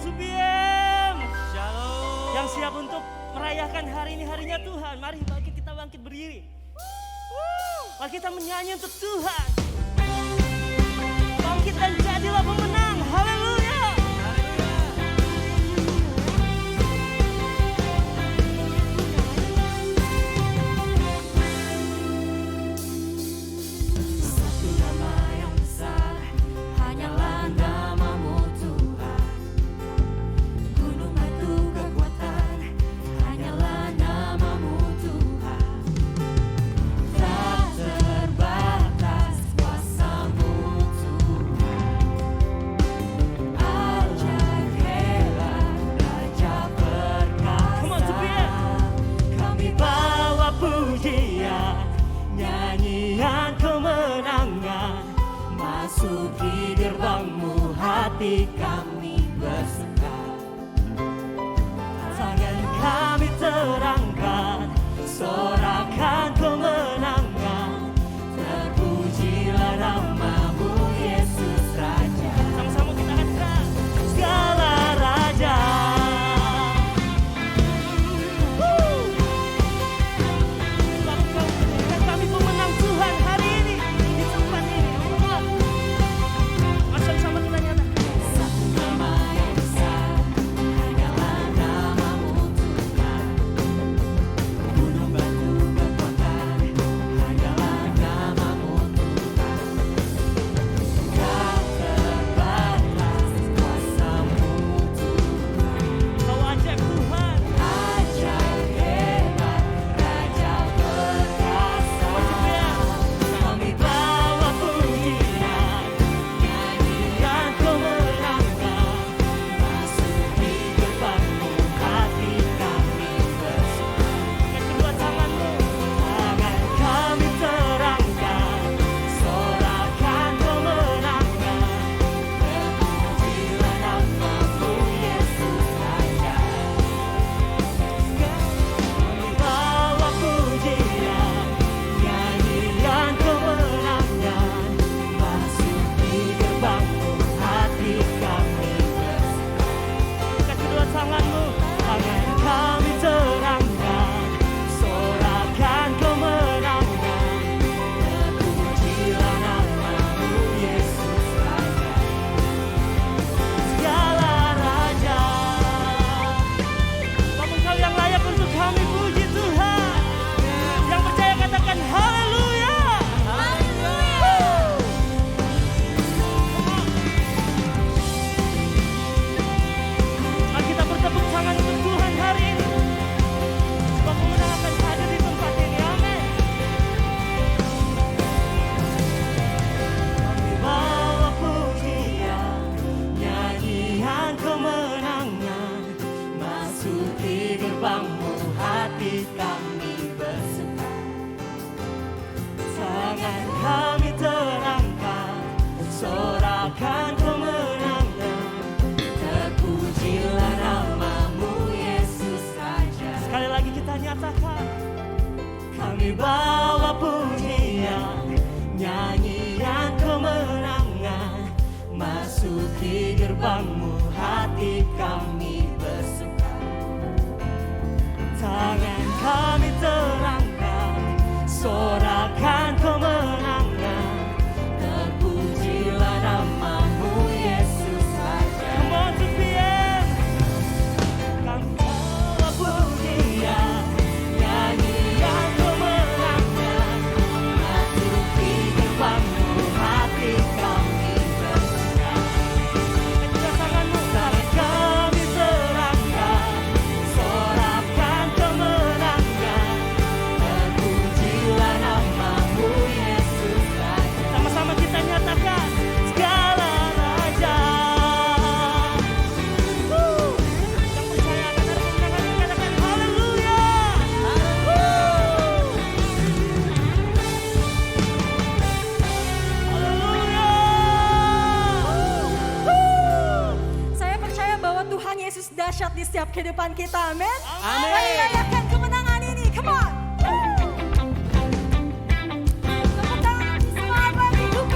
to BM. Shalom. Yang siap untuk merayakan hari ini harinya Tuhan. Mari kita bangkit berdiri. Mari kita menyanyi untuk Tuhan. Bangkit dan jadilah pemenang. Haleluya. Satu nama yang besar, hanyalah namamu Tuhan. Gunung batu kekuatan, hanyalah namamu Tuhan. Tak terbatas kuasamu Tuhan. Ajaib hebat, Raja perkasa. Kami bawa pujian, nyanyian kemenangan. Masuki gerbangmu, hati kami bersuka. Tangan kami terangkat, sorakan kemenangan. Terpujilah namamu Yesus Raja. Sama-sama kita katakan, segala raja. Kami pemenang Tuhan hari ini di tempat ini. Sama-sama kita nyatakan. Satu nama yang besar, hanyalah namamu Tuhan. Gunung batu kekuatan, hanyalah namamu Tuhan. Tak terbatas kuasamu Tuhan. Kau ajaib Tuhan. Ajaib hebat, Raja perkasa. Kami bawa pujian, nyanyian kemenangan. Masuki gerbangmu, hati kami bersuka. Dengan kedua tanganmu, tangan kami terangkan, sorakan kemenangan. Terpujilah namamu Yesus Raja. Kami bawa pujian, nyanyian kemenangan. Masuki gerbangmu, hati kami bersuka. Dengan kedua tanganmu, tangan kami terangkan, sorakan kemenangan. Terpujilah namamu Yesus Raja. Segala raja, Bapak Engkau yang layak untuk kami puji Tuhan. Yang percaya katakan haleluya. Mari kita bertepuk tangan untuk Tuhan hari ini. Sebab kemenangan akan hadir di tempat ini. Amin. Kami bawa pujian, nyanyian kemenangan. Masuki gerbangmu, hati kami bersuka. Tangan kami terangkat, sorakan kemenangan. Terpujilah namamu Yesus Raja. Sekali lagi kita nyatakan, kami bawa pujian, nyanyian kemenangan. Masuki gerbangmu, hati kami bersuka. Tangan kami terangkat, sorakan kemenangan. Terpujilah namamu Yesus Raja. Come on to PM. Kami bawa pujian, nyanyian kemenangan. Masuki gerbangmu, hati kami bersuka. Kedua tanganmu, tangan kami terangkat, sorakan kemenangan. Terpujilah namamu Yesus Raja. Sama-sama kita nyatakan, segala raja. Yang percaya akan ada kemenangan, katakan haleluya. Haleluya. Saya percaya bahwa Tuhan Yesus dahsyat di setiap kehidupan kita, amin. Amin. Mari rayakan kemenangan ini, come on. Tepuk tangan semua bagi Tuhan.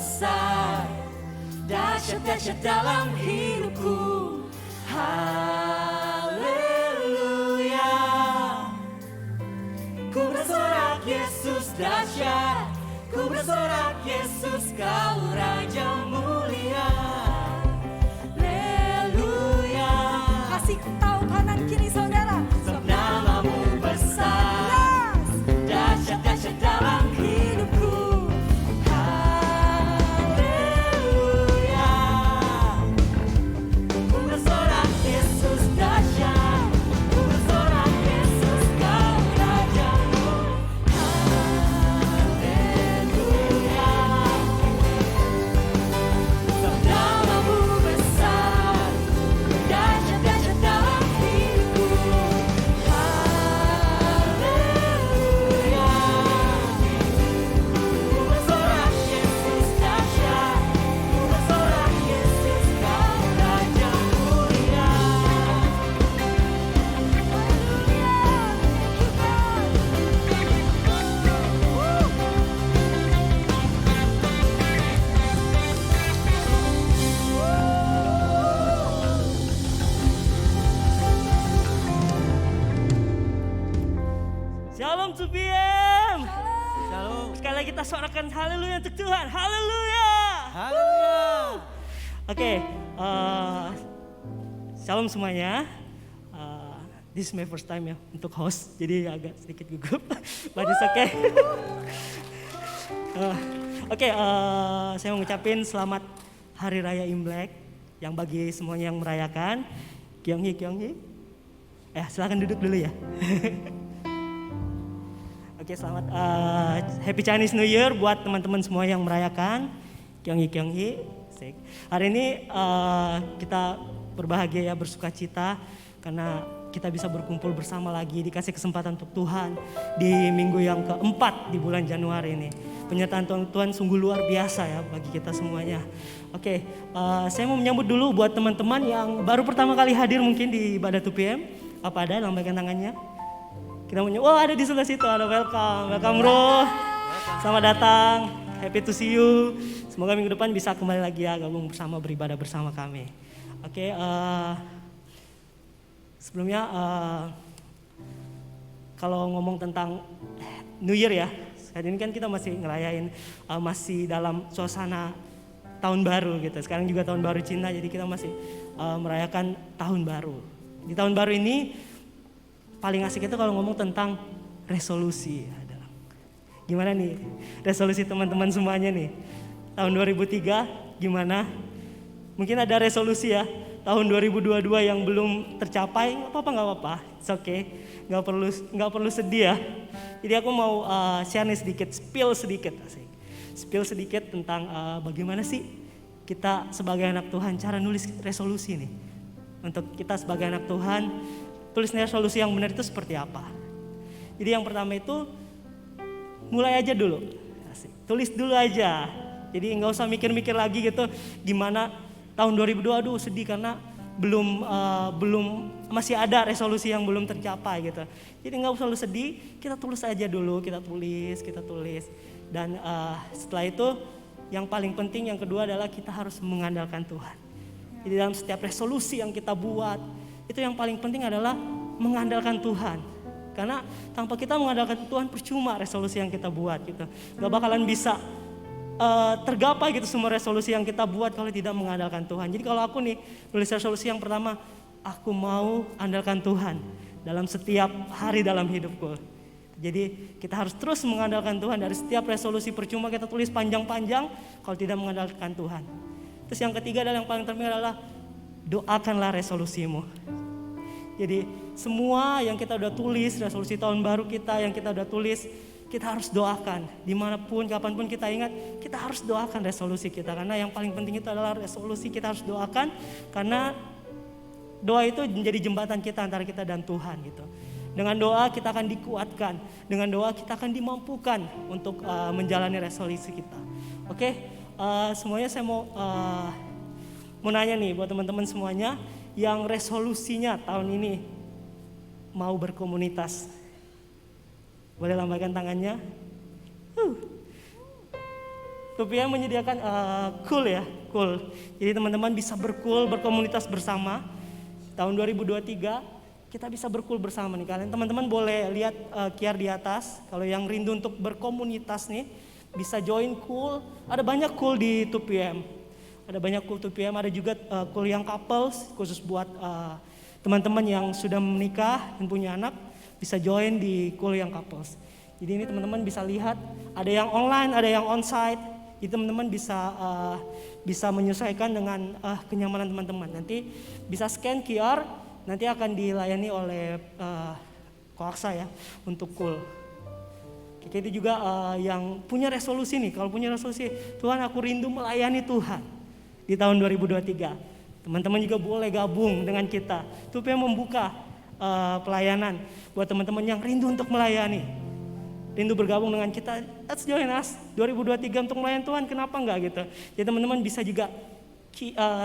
besar, dahsyat-dahsyat dalam hidupku. Haleluya. Ku bersorak Yesus dahsyat, ku bersorak Yesus kau Raja mulia. Haleluya. Kasih tahu kanan kiri saudara. Sebab namamu besar, dahsyat-dahsyat dalam hidupku. Haleluya. Ku bersorak Yesus dahsyat, ku bersorak Yesus kau Rajamu. Haleluya. Sebab namamu besar, dahsyat-dahsyat dalam hidupku. Haleluya. Ku bersorak Yesus dahsyat, ku bersorak Yesus kau Raja mulia. Shalom 2PM. Shalom. Sekali lagi kita suarakan haleluya untuk Tuhan. Haleluya. Haleluya. Oke, shalom semuanya. This is my first time ya untuk host, jadi agak sedikit gugup. But it's okay. Saya mau ngucapin selamat Hari Raya Imlek yang bagi semuanya yang merayakan. Kyonghi. Silakan duduk dulu ya. Oke, selamat Happy Chinese New Year buat teman-teman semua yang merayakan. Kyonghi. Asik. Hari ini kita berbahagia ya, bersuka cita karena kita bisa berkumpul bersama lagi, dikasih kesempatan untuk Tuhan di minggu yang keempat di bulan Januari ini. Penyertaan Tuhan sungguh luar biasa ya bagi kita semuanya. Oke, saya mau menyambut dulu buat teman-teman yang baru pertama kali hadir mungkin di ibadah 2PM. Apa ada? Lambaikan tangannya. Kita mau ada di sebelah situ, ada welcome bro. Selamat datang, happy to see you. Semoga minggu depan bisa kembali lagi ya gabung bersama, beribadah bersama kami. Oke, sebelumnya kalau ngomong tentang New Year ya, saat ini kan kita masih ngerayain, masih dalam suasana tahun baru gitu. Sekarang juga tahun baru Cina, jadi kita masih merayakan tahun baru. Di tahun baru ini paling asik itu kalau ngomong tentang resolusi. Gimana nih resolusi teman-teman semuanya nih? Tahun 2003 gimana? Mungkin ada resolusi ya. Tahun 2022 yang belum tercapai, nggak apa-apa. It's okay. Nggak perlu sedih ya. Jadi aku mau share nih sedikit, spill sedikit tentang bagaimana sih kita sebagai anak Tuhan cara nulis resolusi nih. Untuk kita sebagai anak Tuhan, tulis resolusi yang benar itu seperti apa? Jadi yang pertama itu mulai aja dulu, tulis dulu aja. Jadi nggak usah mikir-mikir lagi gitu gimana tahun 2002 aduh sedih karena belum masih ada resolusi yang belum tercapai gitu. Jadi nggak usah lu sedih, kita tulis aja dulu, kita tulis. Dan setelah itu yang paling penting yang kedua adalah kita harus mengandalkan Tuhan. Jadi dalam setiap resolusi yang kita buat itu yang paling penting adalah mengandalkan Tuhan. Karena tanpa kita mengandalkan Tuhan percuma resolusi yang kita buat gitu. Gak bakalan bisa tergapai gitu semua resolusi yang kita buat kalau tidak mengandalkan Tuhan. Jadi kalau aku nih nulis resolusi yang pertama, aku mau andalkan Tuhan dalam setiap hari dalam hidupku. Jadi kita harus terus mengandalkan Tuhan. Dari setiap resolusi percuma kita tulis panjang-panjang kalau tidak mengandalkan Tuhan. Terus yang ketiga adalah yang paling terpenting adalah doakanlah resolusimu. Jadi semua yang kita udah tulis, resolusi tahun baru kita yang kita udah tulis, kita harus doakan. Dimanapun, kapanpun kita ingat, kita harus doakan resolusi kita. Karena yang paling penting itu adalah resolusi kita harus doakan. Karena doa itu menjadi jembatan kita antara kita dan Tuhan gitu. Dengan doa kita akan dikuatkan. Dengan doa kita akan dimampukan untuk menjalani resolusi kita. Oke, semuanya saya mau nanya nih buat teman-teman semuanya yang resolusinya tahun ini mau berkomunitas. Boleh lambaikan tangannya. 2PM menyediakan cool ya, cool. Jadi teman-teman bisa berkul, berkomunitas bersama. Tahun 2023 kita bisa berkul bersama nih. Kalian teman-teman boleh lihat QR di atas. Kalau yang rindu untuk berkomunitas nih, bisa join cool. Ada banyak cool di 2PM. Ada banyak cool 2PM, ada juga cool yang couples, khusus buat teman-teman yang sudah menikah dan punya anak, bisa join di cool yang couples. Jadi ini teman-teman bisa lihat, ada yang online, ada yang onsite. Jadi teman-teman bisa menyesuaikan dengan kenyamanan teman-teman. Nanti bisa scan QR, nanti akan dilayani oleh Koaksa ya untuk cool. Kita juga yang punya resolusi nih, kalau punya resolusi, Tuhan aku rindu melayani Tuhan di tahun 2023. Teman-teman juga boleh gabung dengan kita. Supaya membuka pelayanan buat teman-teman yang rindu untuk melayani. Rindu bergabung dengan kita, let's join us 2023 untuk melayani Tuhan, kenapa enggak gitu. Jadi teman-teman bisa juga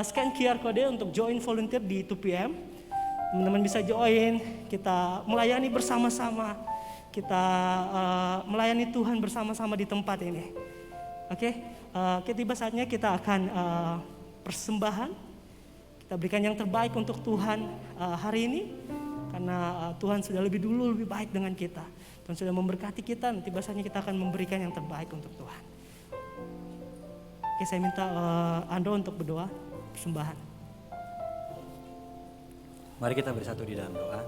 scan QR code untuk join volunteer di 2PM. Teman-teman bisa join, kita melayani bersama-sama. Kita melayani Tuhan bersama-sama di tempat ini. Oke, tiba saatnya kita akan persembahan. Kita berikan yang terbaik untuk Tuhan hari ini. Karena Tuhan sudah lebih dulu lebih baik dengan kita. Tuhan sudah memberkati kita, nanti saatnya kita akan memberikan yang terbaik untuk Tuhan. Oke, saya minta Andro untuk berdoa persembahan. Mari kita bersatu di dalam doa.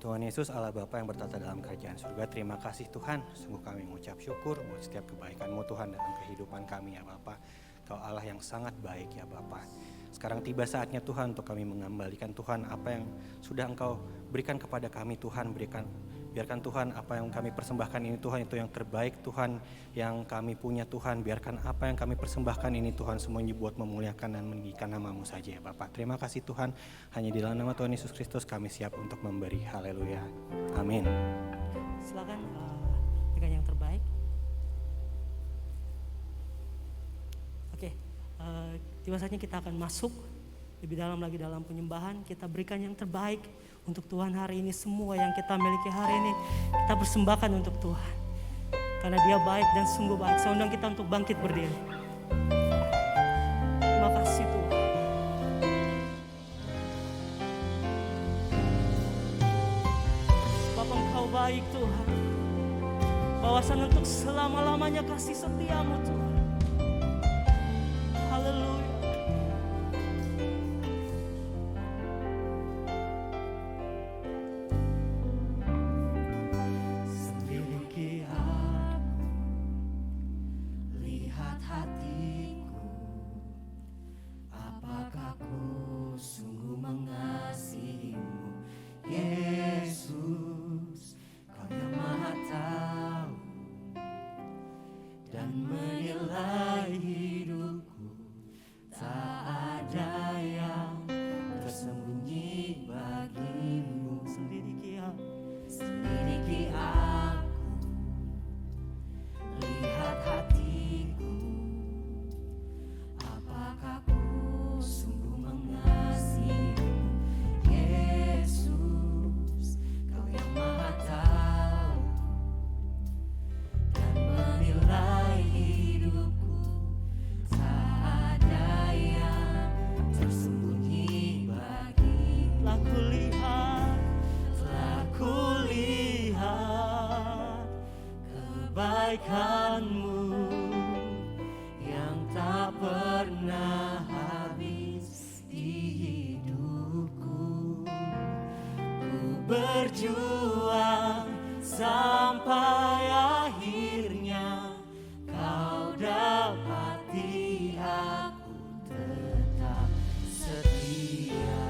Tuhan Yesus, Allah Bapa yang bertata dalam kerajaan surga, terima kasih Tuhan. Sungguh kami mengucap syukur buat setiap kebaikan-Mu Tuhan dalam kehidupan kami ya Bapa. Kau Allah yang sangat baik ya Bapa. Sekarang tiba saatnya Tuhan untuk kami mengembalikan Tuhan apa yang sudah Engkau berikan kepada kami Tuhan. Biarkan Tuhan apa yang kami persembahkan ini Tuhan itu yang terbaik Tuhan yang kami punya Tuhan. Biarkan apa yang kami persembahkan ini Tuhan semuanya buat memuliakan dan meninggikan nama-Mu saja ya Bapak. Terima kasih Tuhan. Hanya di dalam nama Tuhan Yesus Kristus kami siap untuk memberi. Haleluya. Amin. Silakan berikan yang terbaik. Oke, tiba saatnya kita akan masuk lebih dalam lagi dalam penyembahan. Kita berikan yang terbaik untuk Tuhan hari ini. Semua yang kita miliki hari ini kita persembahkan untuk Tuhan. Karena Dia baik dan sungguh baik. Saya undang kita untuk bangkit berdiri. Terima kasih Tuhan. Bapa Engkau baik Tuhan. Bawasan untuk selama-lamanya kasih setia-Mu Tuhan. Haleluya. Kebaikan-Mu yang tak pernah habis di hidupku. Ku berjuang sampai akhirnya Kau dapati aku tetap setia.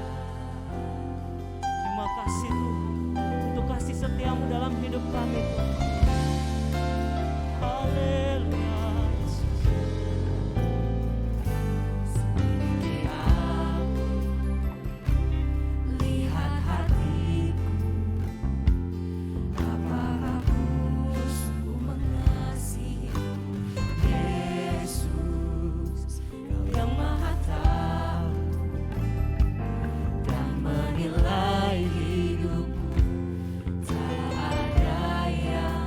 Terima kasih Tuhan untuk kasih setia-Mu dalam hidup kami Tuhan. Menilai hidupku tak ada yang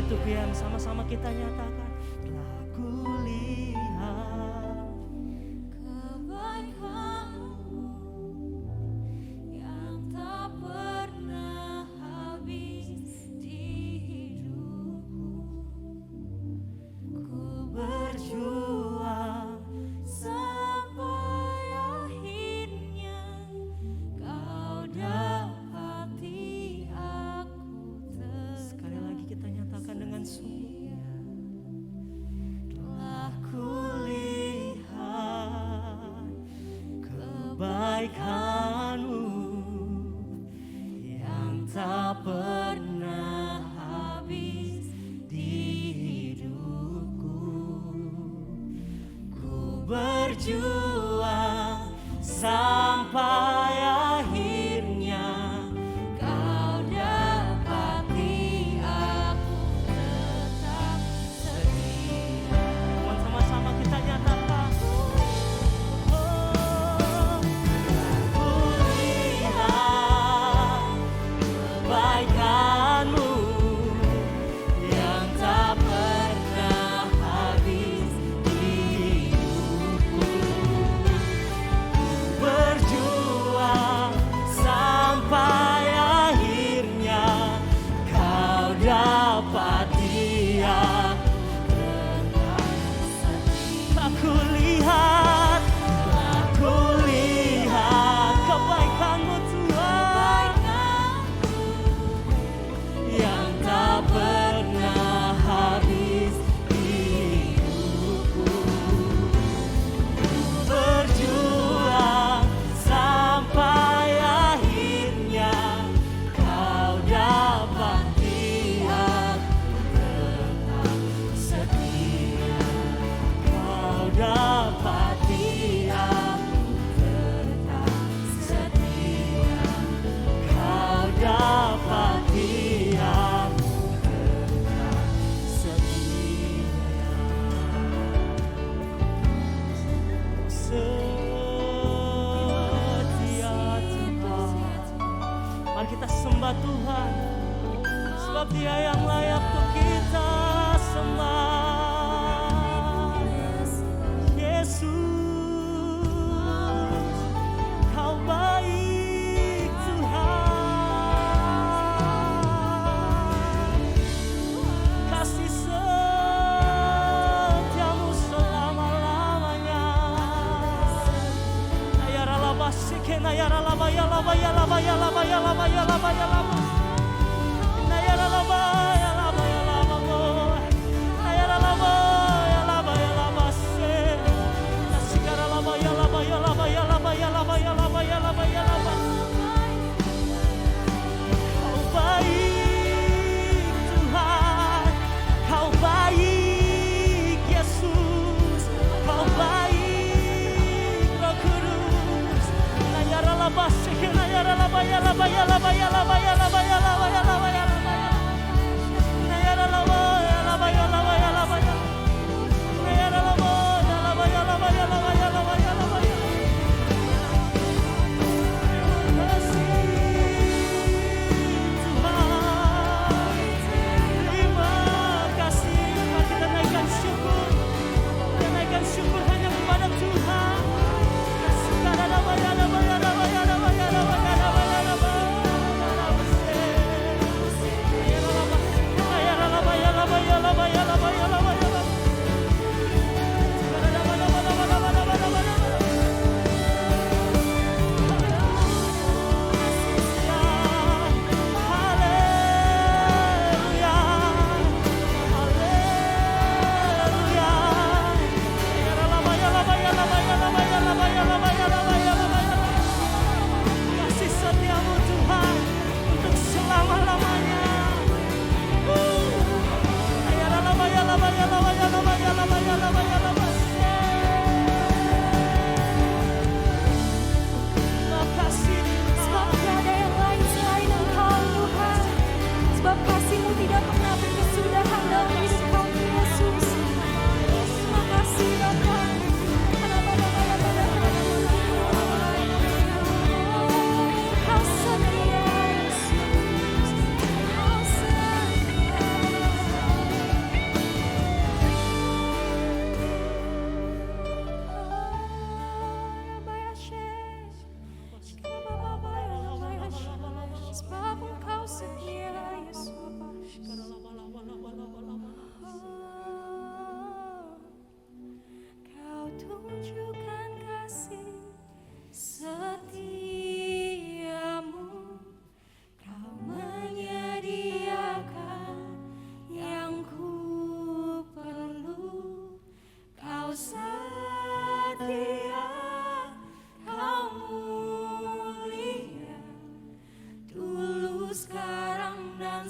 itu biar sama-sama kita nyatakan. Telah kulihat Kebaikan-Mu yang tak pernah habis di hidupku. Ku berjuang sampai akhirnya Kau dapati aku Sekali lagi kita nyatakan dengan sungguh. telah Kulihat kebaikan-Mu yang tak pernah habis di hidupku. Ku berjuang sampai akhirnya Kau dapati aku tetap setia. Teman, sama-sama kita nyatakan. Kulihat kebaikan-Mu yang tak pernah habis di hidupku. Berjuang sampai akhirnya Kau dapati aku Aku lihat kebaikan-Mu Tuhan yang tak pernah habis di hidupku. Berjuang sampai akhirnya Kau dapati aku tetap setia. Kau dapati aku tetap setia. Kau dapati aku tetap setia. Setia Tuhan. Mari kita sembah Tuhan, sebab Dia yang layak untuk kita sembah. Yesus, Kau baik Tuhan. Kasih setiamu selama-lamanya. Nayaralaba sike, nayaralaba, yalaba, yalaba, yalaba, yalaba, yalaba, yalaba. Nayaralaba, yalaba, yalaba, mo. Nayaralaba, yalaba, yalaba, se. Nasikaralaba, yalaba, yalaba, yalaba, yalaba, yalaba, yalaba, yalaba. Kau baik Tuhan, Kau baik Yesus, Kau baik Roh Kudus. Nayaralaba sike, nayaralaba, yalaba, yalaba, yalaba, yalaba, yalaba, yalaba, yalaba. Nayaralaba, yalaba, yalaba, yalaba, yalaba. Nayaralaba, yalaba, yalaba, yalaba, yalaba, yalaba, yalaba. Terima kasih Tuhan. Terima kasih. Mari kita naikkan syukur. Kita naikkan syukur hanya kepada Tuhan. Yalaba, yalaba, yalaba, yalaba, yalaba, yalaba, yalaba.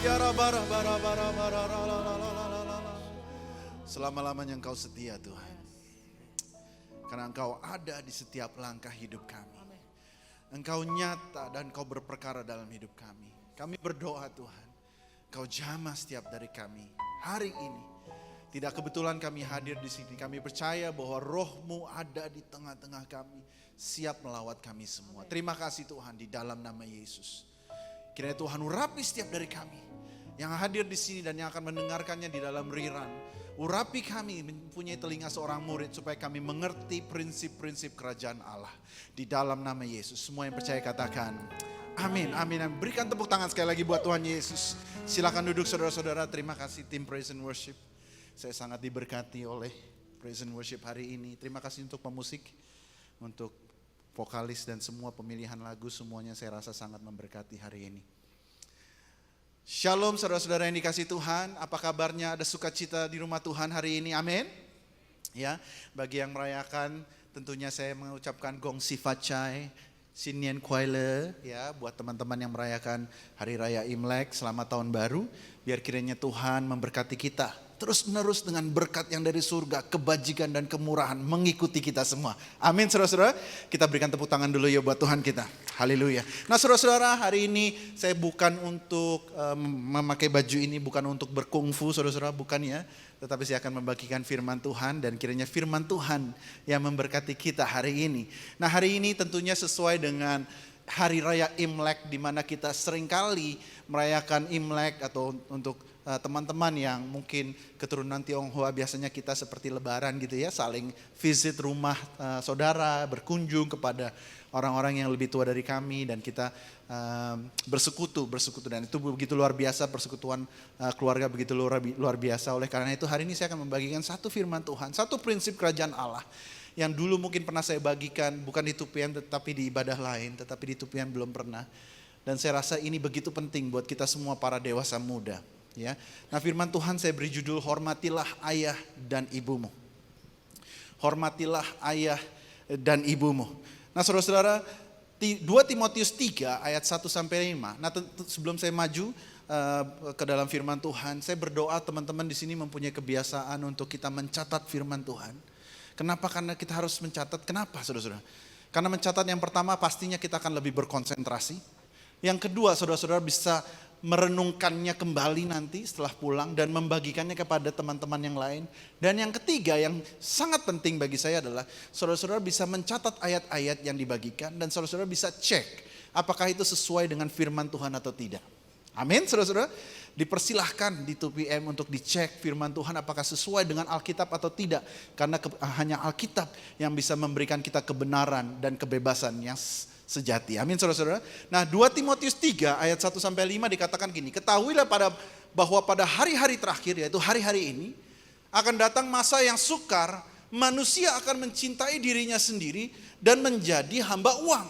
Ya rabara bara bara bara la la la la la la la. Selama-lamanya Engkau setia Tuhan. Karena Engkau ada di setiap langkah hidup kami. Engkau nyata dan Engkau berperkara dalam hidup kami. Kami berdoa Tuhan, Engkau jamah setiap dari kami hari ini. Tidak kebetulan kami hadir di sini. Kami percaya bahwa Roh-Mu ada di tengah-tengah kami, siap melawat kami semua. Terima kasih Tuhan di dalam nama Yesus. Kiranya Tuhan urapi setiap dari kami yang hadir di sini dan yang akan mendengarkannya di dalam rerun. Urapi kami mempunyai telinga seorang murid supaya kami mengerti prinsip-prinsip kerajaan Allah. Di dalam nama Yesus. Semua yang percaya katakan amin, amin, amin. Berikan tepuk tangan sekali lagi buat Tuhan Yesus. Silakan duduk saudara-saudara. Terima kasih tim Praise and Worship. Saya sangat diberkati oleh Praise and Worship hari ini. Terima kasih untuk pemusik, untuk vokalis dan semua pemilihan lagu. Semuanya saya rasa sangat memberkati hari ini. Shalom saudara-saudara yang dikasih Tuhan, apa kabarnya? Ada sukacita di rumah Tuhan hari ini, amin. Ya, bagi yang merayakan tentunya saya mengucapkan gong si facai, Sinien Kuaile ya, buat teman-teman yang merayakan Hari Raya Imlek, selamat tahun baru. Biar kiranya Tuhan memberkati kita terus menerus dengan berkat yang dari surga, kebajikan dan kemurahan mengikuti kita semua. Amin saudara-saudara. Kita berikan tepuk tangan dulu ya buat Tuhan kita. Haleluya. Nah saudara-saudara, hari ini saya bukan untuk memakai baju ini, bukan untuk berkungfu saudara-saudara, bukan ya. Tetapi saya akan membagikan firman Tuhan dan kiranya firman Tuhan yang memberkati kita hari ini. Nah hari ini tentunya sesuai dengan Hari Raya Imlek, di mana kita seringkali merayakan Imlek atau untuk teman-teman yang mungkin keturunan Tionghoa, biasanya kita seperti lebaran gitu ya, saling visit rumah saudara, berkunjung kepada orang-orang yang lebih tua dari kami dan kita bersekutu dan itu begitu luar biasa, persekutuan keluarga begitu luar biasa. Oleh karena itu hari ini saya akan membagikan satu firman Tuhan, satu prinsip kerajaan Allah yang dulu mungkin pernah saya bagikan, bukan di Tupian tetapi di ibadah lain, tetapi di Tupian belum pernah. Dan saya rasa ini begitu penting buat kita semua para dewasa muda. Ya, nah firman Tuhan saya beri judul hormatilah ayah dan ibumu. Hormatilah ayah dan ibumu. Nah saudara-saudara, 2 Timotius 3 ayat 1-5. Nah sebelum saya maju ke dalam firman Tuhan, saya berdoa teman-teman di sini mempunyai kebiasaan untuk kita mencatat firman Tuhan. Kenapa? Karena kita harus mencatat. Kenapa saudara-saudara? Karena mencatat yang pertama pastinya kita akan lebih berkonsentrasi. Yang kedua saudara-saudara bisa merenungkannya kembali nanti setelah pulang dan membagikannya kepada teman-teman yang lain. Dan yang ketiga yang sangat penting bagi saya adalah saudara-saudara bisa mencatat ayat-ayat yang dibagikan dan saudara-saudara bisa cek apakah itu sesuai dengan firman Tuhan atau tidak. Amin saudara-saudara. Dipersilahkan di 2PM untuk dicek firman Tuhan apakah sesuai dengan Alkitab atau tidak. Karena hanya Alkitab yang bisa memberikan kita kebenaran dan kebebasan yang sejati. Amin saudara-saudara. Nah 2 Timotius 3 ayat 1-5 dikatakan gini. Ketahuilah bahwa pada hari-hari terakhir, yaitu hari-hari ini, akan datang masa yang sukar. Manusia akan mencintai dirinya sendiri dan menjadi hamba uang.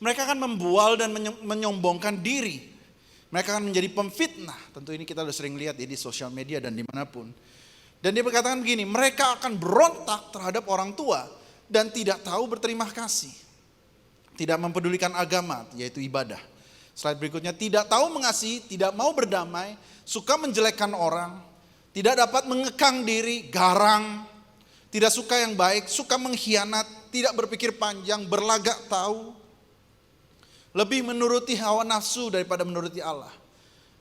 Mereka akan membual dan menyombongkan diri. Mereka akan menjadi pemfitnah. Tentu ini kita sudah sering lihat ya di sosial media dan dimanapun. Dan dia berkatakan begini, mereka akan berontak terhadap orang tua dan tidak tahu berterima kasih. Tidak mempedulikan agama, yaitu ibadah. Slide berikutnya, tidak tahu mengasihi, tidak mau berdamai, suka menjelekkan orang, tidak dapat mengekang diri, garang, tidak suka yang baik, suka mengkhianat, tidak berpikir panjang, berlagak tahu. Lebih menuruti hawa nafsu daripada menuruti Allah.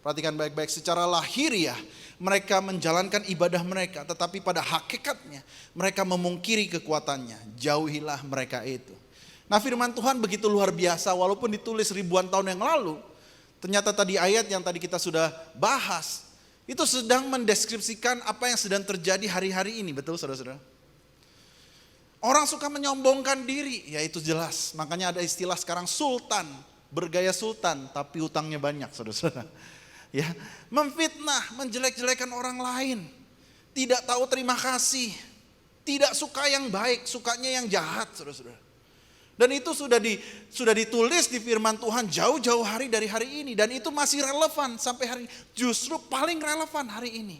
Perhatikan baik-baik, secara lahiriah mereka menjalankan ibadah mereka, tetapi pada hakikatnya mereka memungkiri kekuatannya. Jauhilah mereka itu. Nah firman Tuhan begitu luar biasa, walaupun ditulis ribuan tahun yang lalu, ternyata tadi ayat yang tadi kita sudah bahas, itu sedang mendeskripsikan apa yang sedang terjadi hari-hari ini, betul saudara-saudara? Orang suka menyombongkan diri, ya itu jelas. Makanya ada istilah sekarang sultan, bergaya sultan tapi utangnya banyak saudara-saudara. Ya, memfitnah, menjelek-jelekan orang lain, tidak tahu terima kasih, tidak suka yang baik, sukanya yang jahat saudara-saudara. Dan itu sudah ditulis di firman Tuhan jauh-jauh hari dari hari ini. Dan itu masih relevan sampai hari ini. Justru paling relevan hari ini.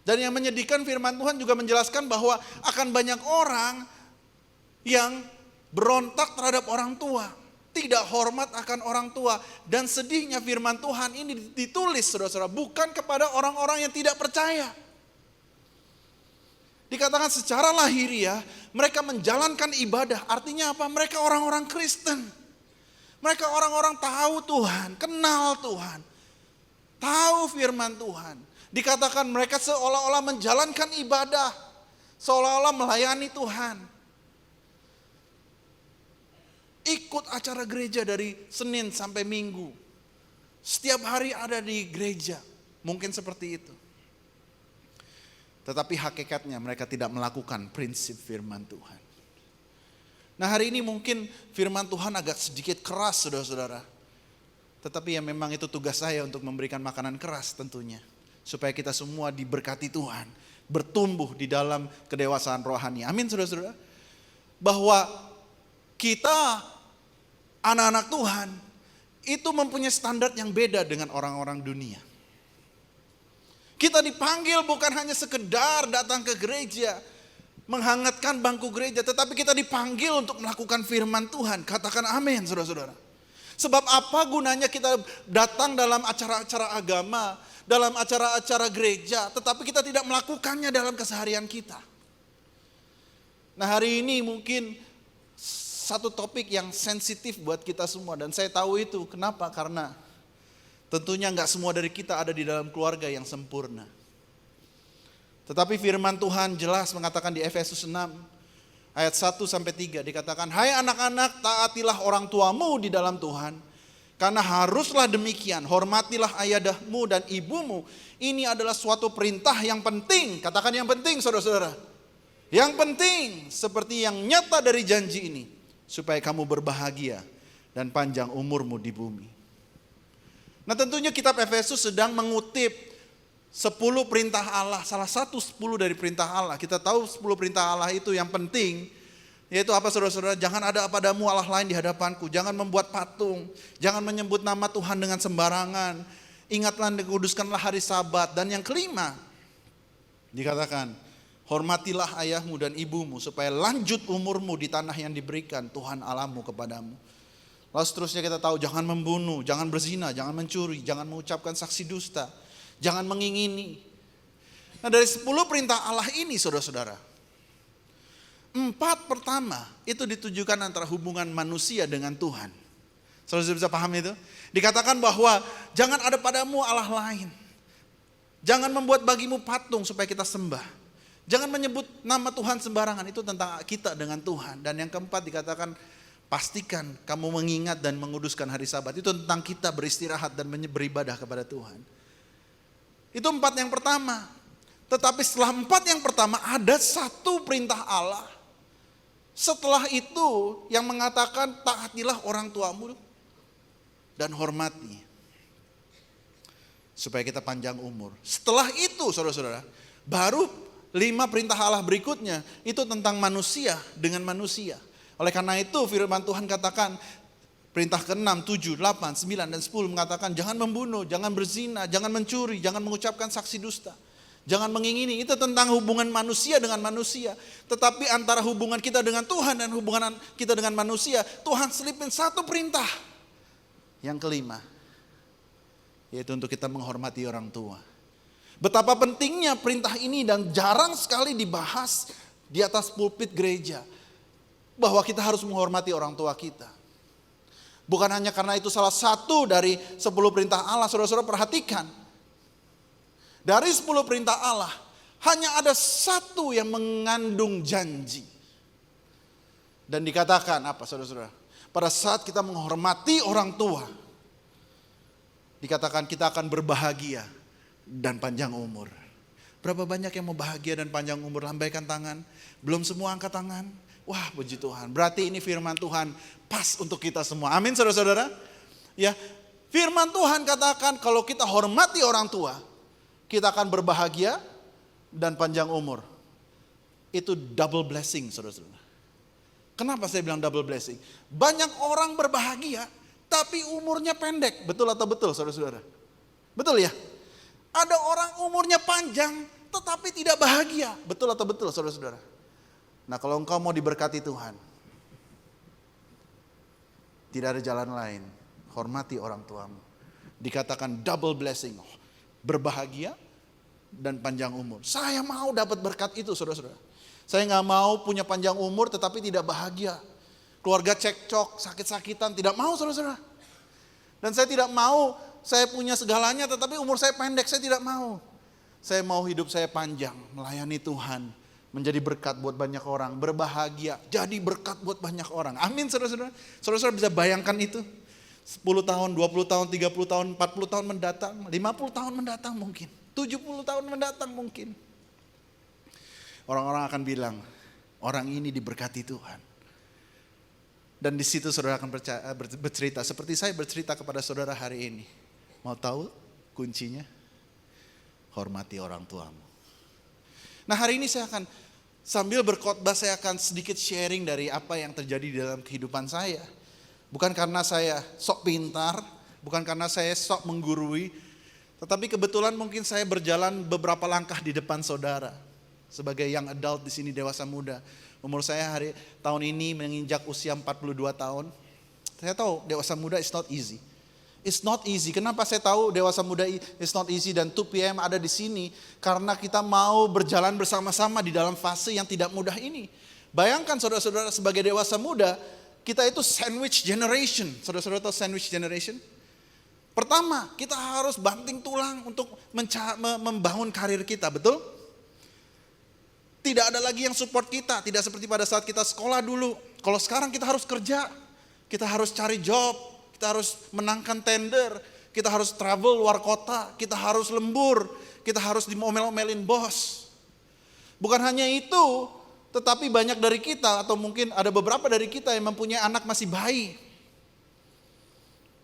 Dan yang menyedihkan firman Tuhan juga menjelaskan bahwa akan banyak orang yang berontak terhadap orang tua. Tidak hormat akan orang tua. Dan sedihnya firman Tuhan ini ditulis saudara-saudara bukan kepada orang-orang yang tidak percaya. Dikatakan secara lahiriah mereka menjalankan ibadah. Artinya apa? Mereka orang-orang Kristen. Mereka orang-orang tahu Tuhan, kenal Tuhan. Tahu firman Tuhan. Dikatakan mereka seolah-olah menjalankan ibadah. Seolah-olah melayani Tuhan. Ikut acara gereja dari Senin sampai Minggu. Setiap hari ada di gereja. Mungkin seperti itu. Tetapi hakikatnya mereka tidak melakukan prinsip firman Tuhan. Nah hari ini mungkin firman Tuhan agak sedikit keras saudara-saudara. Tetapi ya memang itu tugas saya untuk memberikan makanan keras tentunya. Supaya kita semua diberkati Tuhan. Bertumbuh di dalam kedewasaan rohani. Amin saudara-saudara. Bahwa kita anak-anak Tuhan itu mempunyai standar yang beda dengan orang-orang dunia. Kita dipanggil bukan hanya sekedar datang ke gereja, menghangatkan bangku gereja, tetapi kita dipanggil untuk melakukan firman Tuhan. Katakan amin, saudara-saudara. Sebab apa gunanya kita datang dalam acara-acara agama, dalam acara-acara gereja, tetapi kita tidak melakukannya dalam keseharian kita. Nah, hari ini mungkin satu topik yang sensitif buat kita semua, dan saya tahu itu. Kenapa? Karena tentunya nggak semua dari kita ada di dalam keluarga yang sempurna. Tetapi firman Tuhan jelas mengatakan di Efesus 6 ayat 1-3 dikatakan, "Hai anak-anak, taatilah orang tuamu di dalam Tuhan, karena haruslah demikian. Hormatilah ayahmu dan ibumu. Ini adalah suatu perintah yang penting." Katakan yang penting, saudara-saudara. Yang penting seperti yang nyata dari janji ini, supaya kamu berbahagia dan panjang umurmu di bumi. Nah, tentunya kitab Efesus sedang mengutip 10 perintah Allah, salah satu 10 dari perintah Allah. Kita tahu 10 perintah Allah itu yang penting, yaitu apa, saudara-saudara? Jangan ada padamu Allah lain di hadapanku, jangan membuat patung, jangan menyebut nama Tuhan dengan sembarangan, ingatlah dan kuduskanlah hari Sabat. Dan yang kelima dikatakan, hormatilah ayahmu dan ibumu supaya lanjut umurmu di tanah yang diberikan Tuhan Allahmu kepadamu. Lalu seterusnya kita tahu, jangan membunuh, jangan berzina, jangan mencuri, jangan mengucapkan saksi dusta, jangan mengingini. Nah, dari 10 perintah Allah ini, saudara-saudara, 4 pertama itu ditujukan antara hubungan manusia dengan Tuhan. Saudara bisa paham itu? Dikatakan bahwa jangan ada padamu Allah lain. Jangan membuat bagimu patung supaya kita sembah. Jangan menyebut nama Tuhan sembarangan, itu tentang kita dengan Tuhan. Dan yang keempat dikatakan, pastikan kamu mengingat dan menguduskan hari Sabat. Itu tentang kita beristirahat dan beribadah kepada Tuhan. Itu 4 yang pertama. Tetapi setelah 4 yang pertama ada satu perintah Allah. Setelah itu yang mengatakan, taatilah orang tuamu dan hormati, supaya kita panjang umur. Setelah itu, saudara-saudara, baru 5 perintah Allah berikutnya itu tentang manusia dengan manusia. Oleh karena itu firman Tuhan katakan, perintah ke-6, 7, 8, 9, dan 10 mengatakan, jangan membunuh, jangan berzina, jangan mencuri, jangan mengucapkan saksi dusta, jangan mengingini. Itu tentang hubungan manusia dengan manusia. Tetapi antara hubungan kita dengan Tuhan dan hubungan kita dengan manusia, Tuhan selipin satu perintah. Yang kelima, yaitu untuk kita menghormati orang tua. Betapa pentingnya perintah ini dan jarang sekali dibahas di atas pulpit gereja. Bahwa kita harus menghormati orang tua kita. Bukan hanya karena itu salah satu dari 10 perintah Allah, saudara-saudara perhatikan. Dari 10 perintah Allah, hanya ada satu yang mengandung janji. Dan dikatakan apa, saudara-saudara? Pada saat kita menghormati orang tua, dikatakan kita akan berbahagia dan panjang umur. Berapa banyak yang mau bahagia dan panjang umur? Lambaikan tangan. Belum semua angkat tangan. Wah, puji Tuhan. Berarti ini firman Tuhan pas untuk kita semua. Amin, saudara-saudara. Ya, firman Tuhan katakan kalau kita hormati orang tua, kita akan berbahagia dan panjang umur. Itu double blessing, saudara-saudara. Kenapa saya bilang double blessing? Banyak orang berbahagia, tapi umurnya pendek. Betul atau betul, saudara-saudara? Betul ya? Ada orang umurnya panjang, tetapi tidak bahagia. Betul atau betul, saudara-saudara? Nah, kalau engkau mau diberkati Tuhan, tidak ada jalan lain. Hormati orang tuamu. Dikatakan double blessing. Berbahagia dan panjang umur. Saya mau dapat berkat itu, saudara-saudara. Saya gak mau punya panjang umur tetapi tidak bahagia. Keluarga cekcok, sakit-sakitan. Tidak mau, saudara-saudara. Dan saya tidak mau saya punya segalanya tetapi umur saya pendek. Saya tidak mau. Saya mau hidup saya panjang, melayani Tuhan, menjadi berkat buat banyak orang, berbahagia, jadi berkat buat banyak orang. Amin, saudara-saudara. Saudara-saudara bisa bayangkan itu. 10 tahun, 20 tahun, 30 tahun, 40 tahun mendatang, 50 tahun mendatang mungkin, 70 tahun mendatang mungkin. Orang-orang akan bilang, orang ini diberkati Tuhan. Dan di situ saudara akan bercerita, seperti saya bercerita kepada saudara hari ini. Mau tahu kuncinya? Hormati orang tuamu. Nah, hari ini saya akan sambil berkhotbah, saya akan sedikit sharing dari apa yang terjadi di dalam kehidupan saya. Bukan karena saya sok pintar, bukan karena saya sok menggurui, tetapi kebetulan mungkin saya berjalan beberapa langkah di depan saudara. sebagai young adult di sini, dewasa muda. Umur saya tahun ini menginjak usia 42 tahun. Saya tahu dewasa muda is not easy. It's not easy. Kenapa saya tahu dewasa muda is not easy dan 2PM ada di sini? Karena kita mau berjalan bersama-sama di dalam fase yang tidak mudah ini. Bayangkan saudara-saudara, sebagai dewasa muda, kita itu sandwich generation. Saudara-saudara tahu sandwich generation? Pertama, kita harus banting tulang untuk membangun karir kita, betul? Tidak ada lagi yang support kita, tidak seperti pada saat kita sekolah dulu. Kalau sekarang kita harus kerja, kita harus cari job, kita harus menangkan tender, kita harus travel luar kota, kita harus lembur, kita harus diomel-omelin bos. Bukan hanya itu, tetapi banyak dari kita atau mungkin ada beberapa dari kita yang mempunyai anak masih bayi.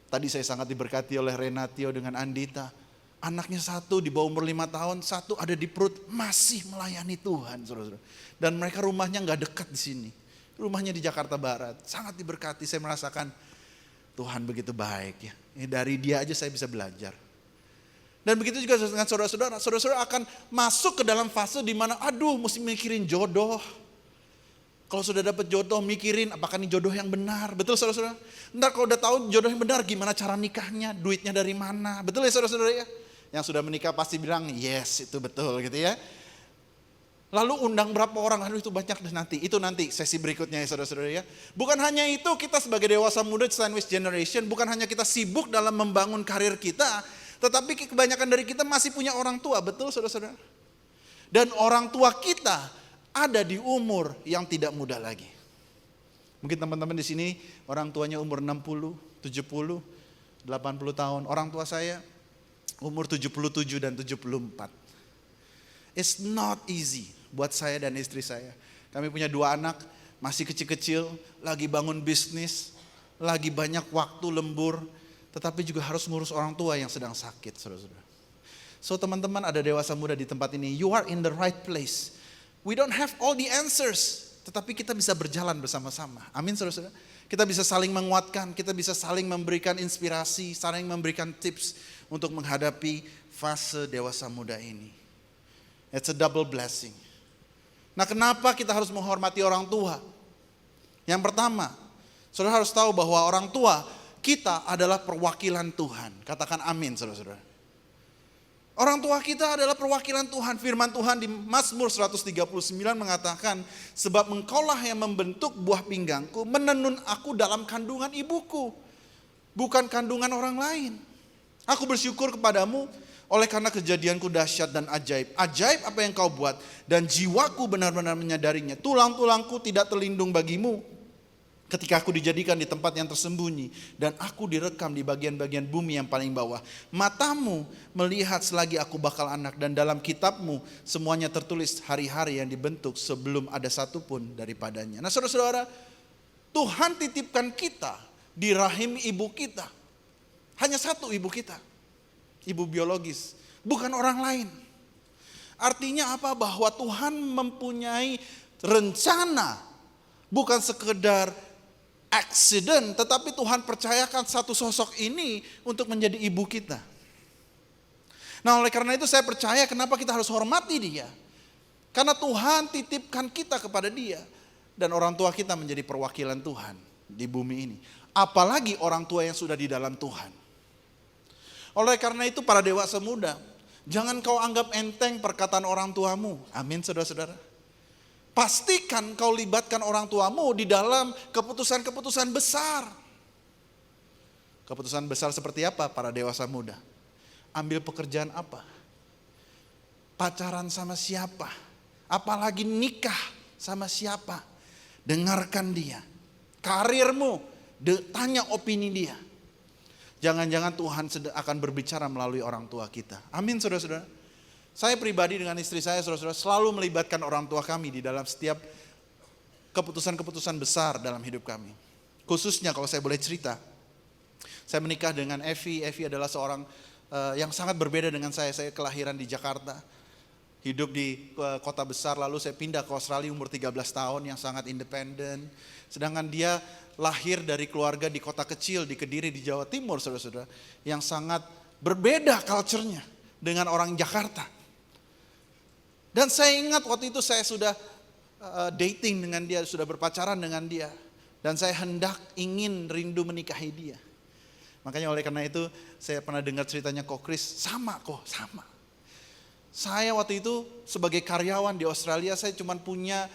Tadi saya sangat diberkati oleh Renatio dengan Andita. Anaknya satu di bawah umur 5 tahun, satu ada di perut, masih melayani Tuhan, saudara-saudara. Dan mereka rumahnya gak dekat di sini. Rumahnya di Jakarta Barat. Sangat diberkati, saya merasakan Tuhan begitu baik ya. Dari dia aja saya bisa belajar. Dan begitu juga dengan saudara-saudara. Saudara-saudara akan masuk ke dalam fase di mana aduh mesti mikirin jodoh. Kalau sudah dapat jodoh mikirin apakah ini jodoh yang benar. Betul saudara-saudara? Ntar kalau udah tahu jodoh yang benar gimana cara nikahnya, duitnya dari mana. Betul ya saudara-saudara ya? Yang sudah menikah pasti bilang yes itu betul gitu ya. Lalu undang berapa orang, aduh itu banyak nanti. Itu nanti sesi berikutnya ya saudara-saudara ya. Bukan hanya itu, kita sebagai dewasa muda sandwich generation, bukan hanya kita sibuk dalam membangun karir kita, tetapi kebanyakan dari kita masih punya orang tua, betul saudara-saudara? Dan orang tua kita ada di umur yang tidak muda lagi. Mungkin teman-teman di sini orang tuanya umur 60, 70, 80 tahun. Orang tua saya umur 77 dan 74. It's not easy buat saya dan istri saya. Kami punya 2 anak, masih kecil-kecil, lagi bangun bisnis, lagi banyak waktu lembur, tetapi juga harus ngurus orang tua yang sedang sakit, saudara-saudara. So teman-teman, ada dewasa muda di tempat ini, you are in the right place. We don't have all the answers, tetapi kita bisa berjalan bersama-sama. Amin saudara-saudara. Kita bisa saling menguatkan, kita bisa saling memberikan inspirasi, saling memberikan tips untuk menghadapi fase dewasa muda ini. It's a double blessing. Nah, kenapa kita harus menghormati orang tua? Yang pertama, saudara harus tahu bahwa orang tua kita adalah perwakilan Tuhan. Katakan amin, saudara-saudara. Orang tua kita adalah perwakilan Tuhan. Firman Tuhan di Mazmur 139 mengatakan, sebab engkaulah yang membentuk buah pinggangku, menenun aku dalam kandungan ibuku, bukan kandungan orang lain. Aku bersyukur kepadamu oleh karena kejadianku dahsyat dan ajaib. Ajaib apa yang kau buat, dan jiwaku benar-benar menyadarinya. Tulang-tulangku tidak terlindung bagimu ketika aku dijadikan di tempat yang tersembunyi, dan aku direkam di bagian-bagian bumi yang paling bawah. Matamu melihat selagi aku bakal anak, dan dalam kitabmu semuanya tertulis hari-hari yang dibentuk sebelum ada satupun daripadanya. Nah saudara-saudara, Tuhan titipkan kita di rahim ibu kita. Hanya satu ibu kita, ibu biologis, bukan orang lain. Artinya apa? Bahwa Tuhan mempunyai rencana, bukan sekedar accident, tetapi Tuhan percayakan satu sosok ini untuk menjadi ibu kita. Nah oleh karena itu saya percaya kenapa kita harus hormati dia. Karena Tuhan titipkan kita kepada dia. Dan orang tua kita menjadi perwakilan Tuhan di bumi ini. Apalagi orang tua yang sudah di dalam Tuhan. Oleh karena itu para dewasa muda, jangan kau anggap enteng perkataan orang tuamu. Amin saudara-saudara. Pastikan kau libatkan orang tuamu di dalam keputusan-keputusan besar. Keputusan besar seperti apa para dewasa muda? Ambil pekerjaan apa? Pacaran sama siapa? Apalagi nikah sama siapa? Dengarkan dia. Karirmu, tanya opini dia. Jangan-jangan Tuhan akan berbicara melalui orang tua kita. Amin saudara-saudara. Saya pribadi dengan istri saya saudara-saudara selalu melibatkan orang tua kami di dalam setiap keputusan-keputusan besar dalam hidup kami. Khususnya kalau saya boleh cerita. Saya menikah dengan Evi. Evi adalah seorang yang sangat berbeda dengan saya. Saya kelahiran di Jakarta. Hidup di kota besar, lalu saya pindah ke Australia umur 13 tahun yang sangat independen. Sedangkan dia lahir dari keluarga di kota kecil di Kediri di Jawa Timur, saudara-saudara, yang sangat berbeda culture-nya dengan orang Jakarta. Dan saya ingat waktu itu saya sudah dating dengan dia, sudah berpacaran dengan dia. Dan saya ingin rindu menikahi dia. Makanya oleh karena itu saya pernah dengar ceritanya Ko Chris, sama. Saya waktu itu sebagai karyawan di Australia, saya cuma punya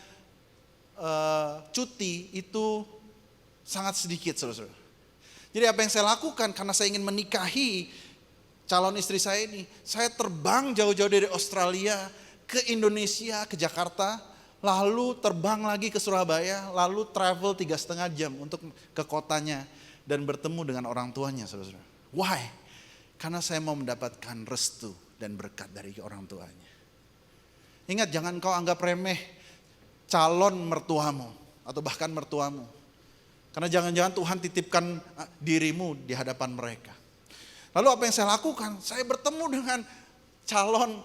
cuti itu sangat sedikit, saudara-saudara. Jadi apa yang saya lakukan karena saya ingin menikahi calon istri saya ini, saya terbang jauh-jauh dari Australia ke Indonesia, ke Jakarta, lalu terbang lagi ke Surabaya, lalu travel 3,5 jam untuk ke kotanya dan bertemu dengan orang tuanya, saudara-saudara. Why? Karena saya mau mendapatkan restu dan berkat dari orang tuanya. Ingat, jangan kau anggap remeh calon mertuamu atau bahkan mertuamu. Karena jangan-jangan Tuhan titipkan dirimu di hadapan mereka. Lalu apa yang saya lakukan? Saya bertemu dengan calon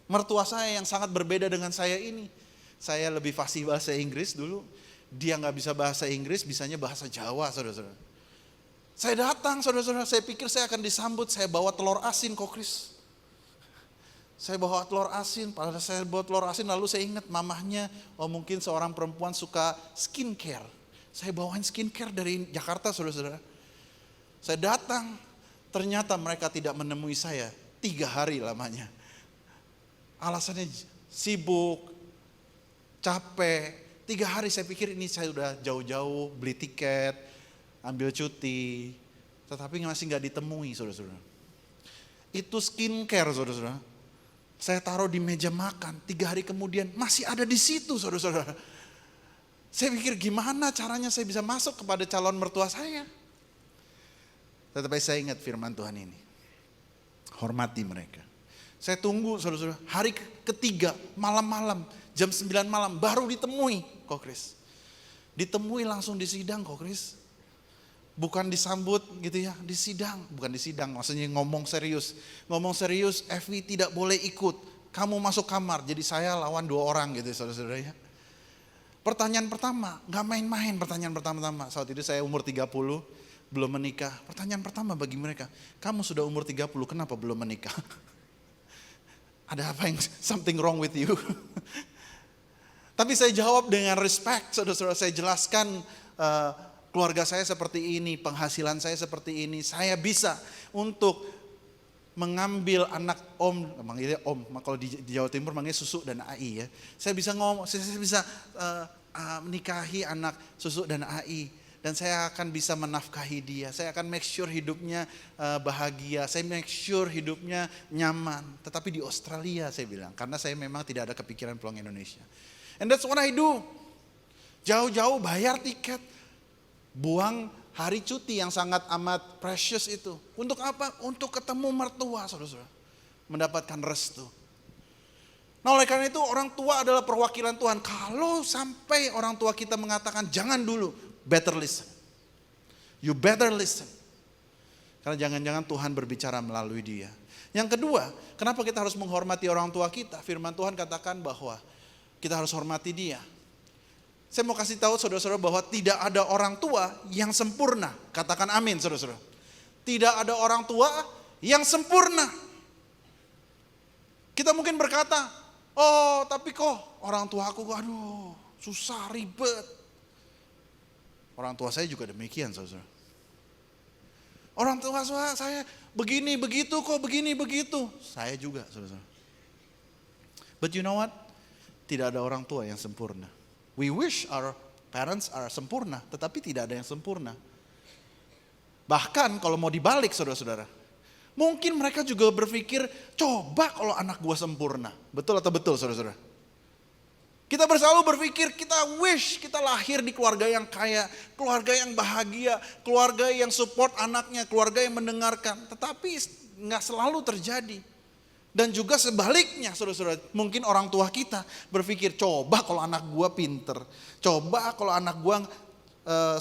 mertua saya yang sangat berbeda dengan saya ini. Saya lebih fasih bahasa Inggris dulu. Dia gak bisa bahasa Inggris, bisanya bahasa Jawa, saudara-saudara. Saya datang, saudara-saudara, saya pikir saya akan disambut. Saya bawa telur asin, Ko Chris. Saya bawa telur asin, pada saya bawa telur asin lalu saya ingat mamahnya, mungkin seorang perempuan suka skincare. Saya bawain skincare dari Jakarta, saudara-saudara. Saya datang, ternyata mereka tidak menemui saya 3 hari lamanya. Alasannya sibuk, capek. 3 hari saya pikir ini saya udah jauh-jauh beli tiket, ambil cuti. Tetapi masih gak ditemui, saudara-saudara. Itu skincare, saudara-saudara. Saya taruh di meja makan, 3 hari kemudian masih ada di situ, saudara-saudara. Saya pikir gimana caranya saya bisa masuk kepada calon mertua saya. Tetapi saya ingat firman Tuhan ini. Hormati mereka. Saya tunggu, saudara-saudara, hari ketiga, malam-malam, jam 9 malam, baru ditemui, Ko Chris. Ditemui langsung di sidang, Ko Chris. Bukan disambut gitu ya, di sidang. Bukan di sidang, maksudnya ngomong serius. Ngomong serius, Evi tidak boleh ikut. Kamu masuk kamar, jadi saya lawan 2 orang gitu saudara-saudara ya. Pertanyaan pertama, gak main-main pertanyaan pertama. Saat itu saya umur 30, belum menikah. Pertanyaan pertama bagi mereka, kamu sudah umur 30, kenapa belum menikah? Ada apa yang, something wrong with you? Tapi saya jawab dengan respect, saudara-saudara, saya jelaskan keluarga saya seperti ini, penghasilan saya seperti ini. Saya bisa untuk mengambil anak om, manggilnya om, kalau di Jawa Timur manggilnya susu dan AI ya. Saya bisa menikahi anak susu dan AI. Dan saya akan bisa menafkahi dia. Saya akan make sure hidupnya bahagia. Saya make sure hidupnya nyaman. Tetapi di Australia saya bilang, karena saya memang tidak ada kepikiran pulang Indonesia. And that's what I do. Jauh-jauh bayar tiket. Buang hari cuti yang sangat amat precious itu. Untuk apa? Untuk ketemu mertua, saudara-saudara. Mendapatkan restu. Nah oleh karena itu orang tua adalah perwakilan Tuhan. Kalau sampai orang tua kita mengatakan jangan dulu, better listen. You better listen. Karena jangan-jangan Tuhan berbicara melalui dia. Yang kedua, kenapa kita harus menghormati orang tua kita? Firman Tuhan katakan bahwa kita harus hormati dia. Saya mau kasih tahu saudara-saudara bahwa tidak ada orang tua yang sempurna. Katakan amin saudara-saudara. Tidak ada orang tua yang sempurna. Kita mungkin berkata, oh tapi kok orang tua aku aduh susah ribet. Orang tua saya juga demikian saudara-saudara. Orang tua saya begini begitu kok begini begitu. Saya juga saudara-saudara. But you know what? Tidak ada orang tua yang sempurna. We wish our parents are sempurna, tetapi tidak ada yang sempurna. Bahkan kalau mau dibalik saudara-saudara, mungkin mereka juga berpikir, coba kalau anak gua sempurna. Betul atau betul saudara-saudara? Kita selalu berpikir, kita wish kita lahir di keluarga yang kaya, keluarga yang bahagia, keluarga yang support anaknya, keluarga yang mendengarkan. Tetapi nggak selalu terjadi. Dan juga sebaliknya saudara-saudara, mungkin orang tua kita berpikir coba kalau anak gua pinter, coba kalau anak gua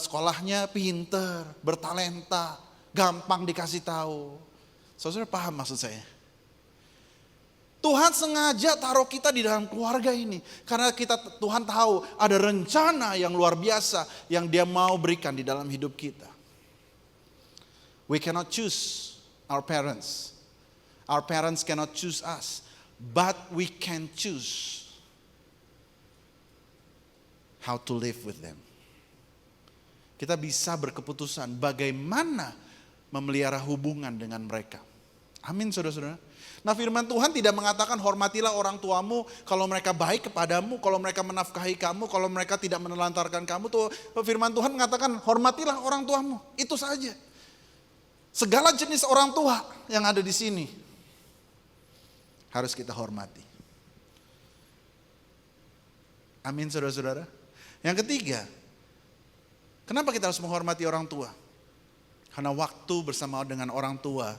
sekolahnya pinter, bertalenta, gampang dikasih tahu. Saudara paham maksud saya? Tuhan sengaja taruh kita di dalam keluarga ini karena Tuhan tahu ada rencana yang luar biasa yang Dia mau berikan di dalam hidup kita. We cannot choose our parents. Our parents cannot choose us. But we can choose how to live with them. Kita bisa berkeputusan bagaimana memelihara hubungan dengan mereka. Amin saudara-saudara. Nah firman Tuhan tidak mengatakan hormatilah orang tuamu kalau mereka baik kepadamu, kalau mereka menafkahi kamu, kalau mereka tidak menelantarkan kamu. Tuh, firman Tuhan mengatakan hormatilah orang tuamu, itu saja. Segala jenis orang tua yang ada di sini harus kita hormati. Amin saudara-saudara. Yang ketiga, kenapa kita harus menghormati orang tua? Karena waktu bersama dengan orang tua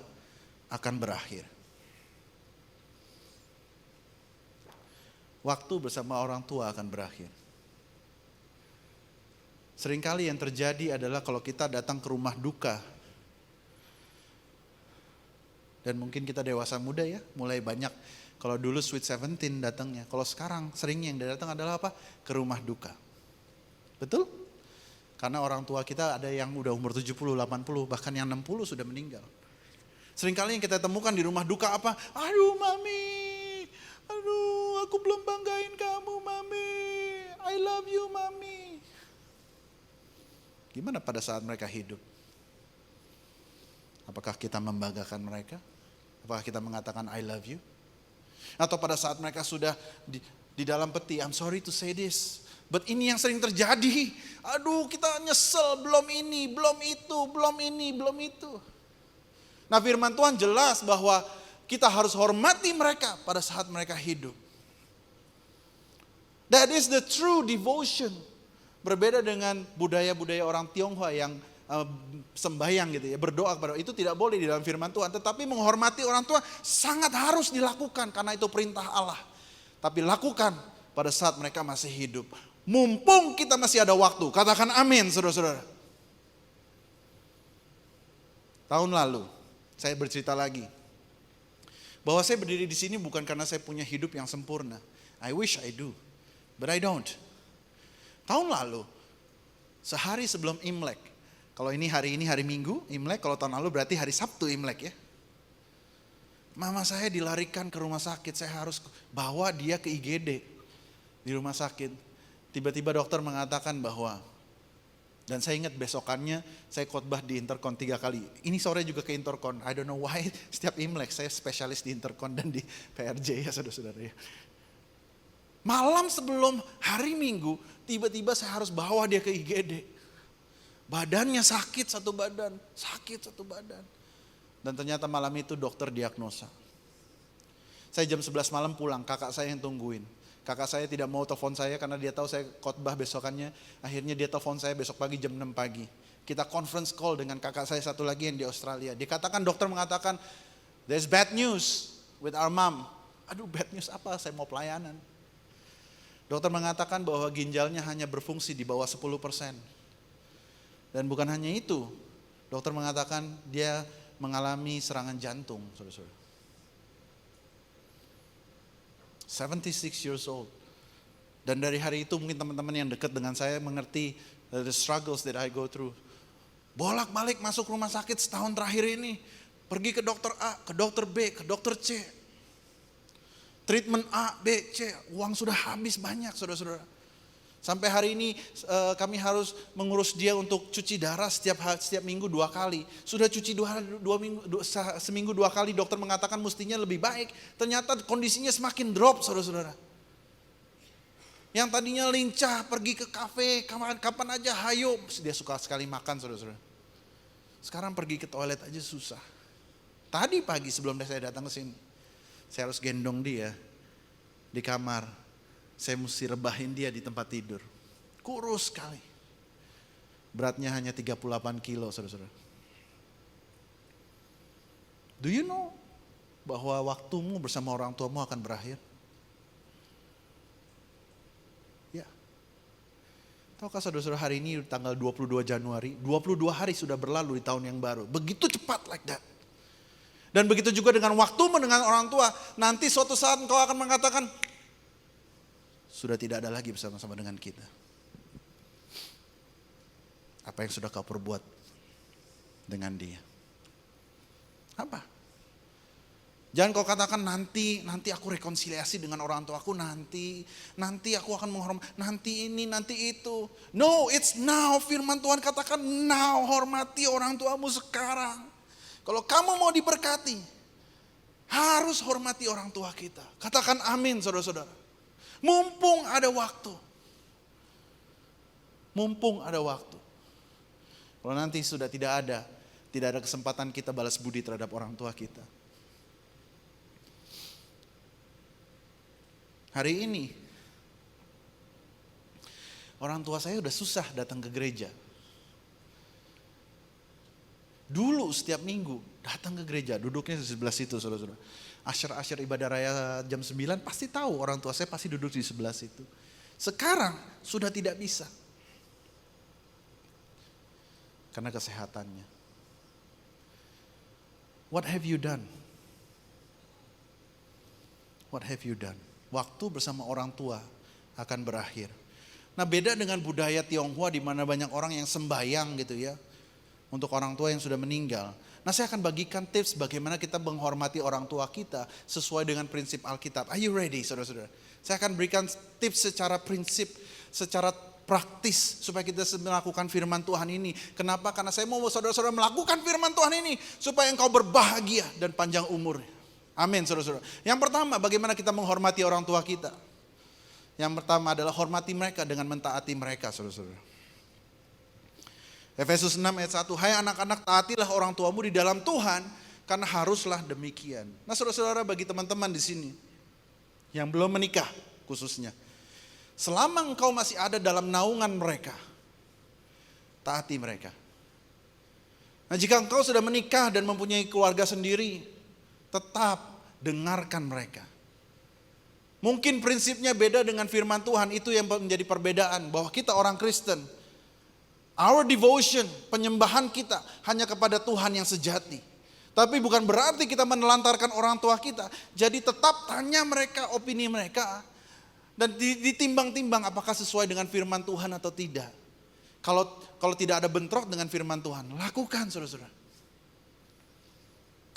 akan berakhir. Waktu bersama orang tua akan berakhir. Seringkali yang terjadi adalah kalau kita datang ke rumah duka, dan mungkin kita dewasa muda ya, mulai banyak. Kalau dulu Sweet 17 datangnya, kalau sekarang seringnya yang datang adalah apa? Ke rumah duka. Betul? Karena orang tua kita ada yang udah umur 70, 80, bahkan yang 60 sudah meninggal. Seringkali yang kita temukan di rumah duka apa? Aduh mami, aduh aku belum banggain kamu mami, I love you mami. Gimana pada saat mereka hidup? Apakah kita membanggakan mereka? Apakah kita mengatakan I love you? Atau pada saat mereka sudah di dalam peti, I'm sorry to say this, but ini yang sering terjadi. Aduh kita nyesel, belum ini, belum itu, belum ini, belum itu. Nah firman Tuhan jelas bahwa kita harus hormati mereka pada saat mereka hidup. That is the true devotion. Berbeda dengan budaya-budaya orang Tionghoa yang sembahyang gitu ya, berdoa kepada itu tidak boleh di dalam firman Tuhan. Tetapi menghormati orang tua sangat harus dilakukan karena itu perintah Allah. Tapi lakukan pada saat mereka masih hidup. Mumpung kita masih ada waktu. Katakan amin saudara-saudara. Tahun lalu saya bercerita lagi bahwa saya berdiri di sini bukan karena saya punya hidup yang sempurna. I wish I do, but I don't. Tahun lalu, sehari sebelum Imlek, kalau ini hari Minggu, Imlek, kalau tahun lalu berarti hari Sabtu Imlek ya. Mama saya dilarikan ke rumah sakit, saya harus bawa dia ke IGD di rumah sakit. Tiba-tiba dokter mengatakan bahwa, dan saya ingat besokannya saya khotbah di Intercon 3 kali. Ini sore juga ke Intercon, I don't know why, setiap Imlek saya spesialis di Intercon dan di PRJ ya saudara-saudara ya. Malam sebelum hari Minggu, tiba-tiba saya harus bawa dia ke IGD. Badannya sakit satu badan. Dan ternyata malam itu dokter diagnosa. Saya jam 11 malam pulang, kakak saya yang tungguin. Kakak saya tidak mau telepon saya karena dia tahu saya khotbah besokannya. Akhirnya dia telepon saya besok pagi jam 6 pagi. Kita conference call dengan kakak saya satu lagi yang di Australia. Dikatakan dokter mengatakan, there's bad news with our mom. Aduh bad news apa, saya mau pelayanan. Dokter mengatakan bahwa ginjalnya hanya berfungsi di bawah 10%. Dan bukan hanya itu, dokter mengatakan dia mengalami serangan jantung, saudara-saudara. 76 years old. Dan dari hari itu mungkin teman-teman yang dekat dengan saya mengerti the struggles that I go through. Bolak-balik masuk rumah sakit setahun terakhir ini. Pergi ke dokter A, ke dokter B, ke dokter C. Treatment A, B, C. Uang sudah habis banyak saudara-saudara. Sampai hari ini kami harus mengurus dia untuk cuci darah setiap minggu 2 kali. Sudah cuci seminggu 2 kali, dokter mengatakan mestinya lebih baik. Ternyata kondisinya semakin drop saudara-saudara. Yang tadinya lincah pergi ke kafe, kapan aja hayo. Dia suka sekali makan saudara-saudara. Sekarang pergi ke toilet aja susah. Tadi pagi sebelum saya datang ke sini, saya harus gendong dia di kamar. Saya mesti rebahin dia di tempat tidur. Kurus sekali. Beratnya hanya 38 kilo saudara-saudara. Do you know bahwa waktumu bersama orang tuamu akan berakhir? Ya. Tahukah saudara-saudara hari ini tanggal 22 Januari, 22 hari sudah berlalu di tahun yang baru. Begitu cepat like that. Dan begitu juga dengan waktumu dengan orang tua. Nanti suatu saat engkau akan mengatakan, sudah tidak ada lagi bersama-sama dengan kita. Apa yang sudah kau perbuat dengan dia? Apa? Jangan kau katakan nanti aku rekonsiliasi dengan orang tuaku, nanti aku akan menghormati, nanti ini, nanti itu. No, it's now. Firman Tuhan katakan now, hormati orang tuamu sekarang. Kalau kamu mau diberkati, harus hormati orang tua kita. Katakan amin saudara-saudara. Mumpung ada waktu. Mumpung ada waktu. Kalau nanti sudah tidak ada kesempatan kita balas budi terhadap orang tua kita. Hari ini, orang tua saya udah susah datang ke gereja. Dulu setiap minggu datang ke gereja, duduknya di sebelah situ saudara-saudara. Asyar-asyar ibadah raya jam 9 pasti tahu orang tua saya pasti duduk di sebelah situ. Sekarang sudah tidak bisa. Karena kesehatannya. What have you done? What have you done? Waktu bersama orang tua akan berakhir. Nah, beda dengan budaya Tionghoa di mana banyak orang yang sembayang gitu ya. Untuk orang tua yang sudah meninggal. Nah, saya akan bagikan tips bagaimana kita menghormati orang tua kita sesuai dengan prinsip Alkitab. Are you ready saudara-saudara? Saya akan berikan tips secara prinsip, secara praktis supaya kita melakukan firman Tuhan ini. Kenapa? Karena saya mau saudara-saudara melakukan firman Tuhan ini supaya engkau berbahagia dan panjang umur. Amin saudara-saudara. Yang pertama, bagaimana kita menghormati orang tua kita? Yang pertama adalah hormati mereka dengan mentaati mereka saudara-saudara. Efesus 6 ayat 1, hai anak-anak taatilah orang tuamu di dalam Tuhan karena haruslah demikian. Nah saudara-saudara, bagi teman-teman di sini yang belum menikah khususnya, selama engkau masih ada dalam naungan mereka, taati mereka. Nah jika engkau sudah menikah dan mempunyai keluarga sendiri, tetap dengarkan mereka. Mungkin prinsipnya beda dengan firman Tuhan, itu yang menjadi perbedaan. Bahwa kita orang Kristen, our devotion, penyembahan kita hanya kepada Tuhan yang sejati. Tapi bukan berarti kita menelantarkan orang tua kita. Jadi tetap tanya mereka, opini mereka. Dan ditimbang-timbang apakah sesuai dengan firman Tuhan atau tidak. Kalau tidak ada bentrok dengan firman Tuhan, lakukan saudara-saudara.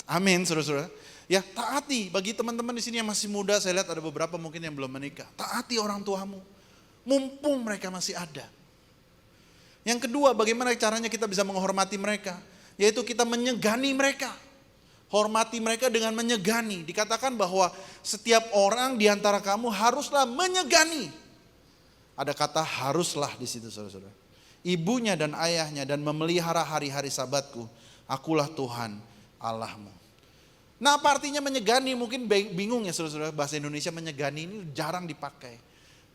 Amin saudara-saudara. Ya, taati. Bagi teman-teman di sini yang masih muda, saya lihat ada beberapa mungkin yang belum menikah. Taati orang tuamu. Mumpung mereka masih ada. Yang kedua, bagaimana caranya kita bisa menghormati mereka? Yaitu kita menyegani mereka. Hormati mereka dengan menyegani. Dikatakan bahwa setiap orang di antara kamu haruslah menyegani. Ada kata haruslah di situ saudara-saudara. Ibunya dan ayahnya dan memelihara hari-hari sabatku. Akulah Tuhan Allahmu. Nah, apa artinya menyegani? Mungkin bingung ya saudara-saudara, bahasa Indonesia menyegani ini jarang dipakai.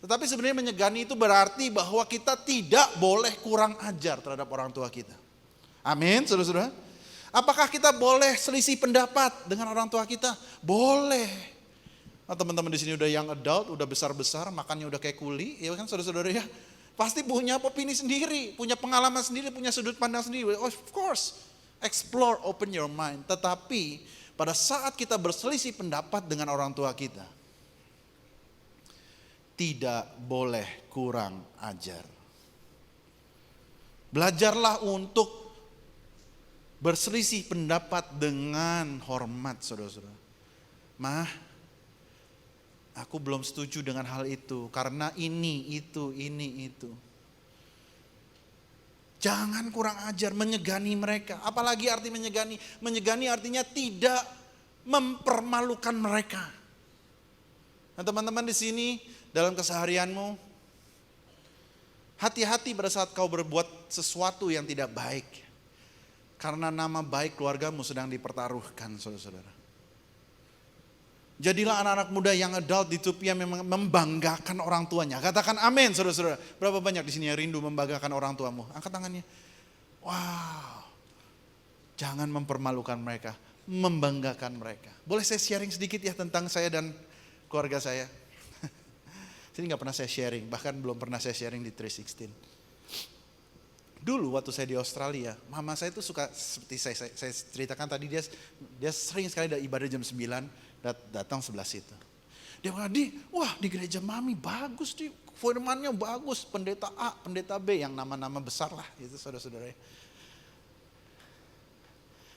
Tetapi sebenarnya menyegani itu berarti bahwa kita tidak boleh kurang ajar terhadap orang tua kita. Amin saudara-saudara. Apakah kita boleh selisih pendapat dengan orang tua kita? Boleh. Nah, teman-teman di sini udah young adult, udah besar-besar, makannya udah kayak kuli, ya kan saudara-saudara ya. Pasti punya opini sendiri, punya pengalaman sendiri, punya sudut pandang sendiri. Of course, explore, open your mind. Tetapi pada saat kita berselisih pendapat dengan orang tua kita, tidak boleh kurang ajar. Belajarlah untuk berselisih pendapat dengan hormat saudara-saudara. Mah, aku belum setuju dengan hal itu karena ini, itu. Jangan kurang ajar, menyegani mereka. Apalagi arti menyegani? Menyegani artinya tidak mempermalukan mereka. Nah, teman-teman di sini dalam keseharianmu, hati-hati pada saat kau berbuat sesuatu yang tidak baik. Karena nama baik keluargamu sedang dipertaruhkan, saudara-saudara. Jadilah anak-anak muda yang adult di Tupia memang membanggakan orang tuanya. Katakan amin, saudara-saudara. Berapa banyak di sini yang rindu membanggakan orang tuamu? Angkat tangannya. Wow. Jangan mempermalukan mereka, membanggakan mereka. Boleh saya sharing sedikit ya tentang saya dan keluarga saya? Sini gak pernah saya sharing, bahkan belum pernah saya sharing di 316. Dulu waktu saya di Australia, mama saya itu suka, seperti saya ceritakan tadi, dia sering sekali dari ibadah jam 9, datang sebelah situ. Dia bilang, wah di gereja mami bagus di firmannya bagus, pendeta A, pendeta B, yang nama-nama besar lah, itu saudara-saudara.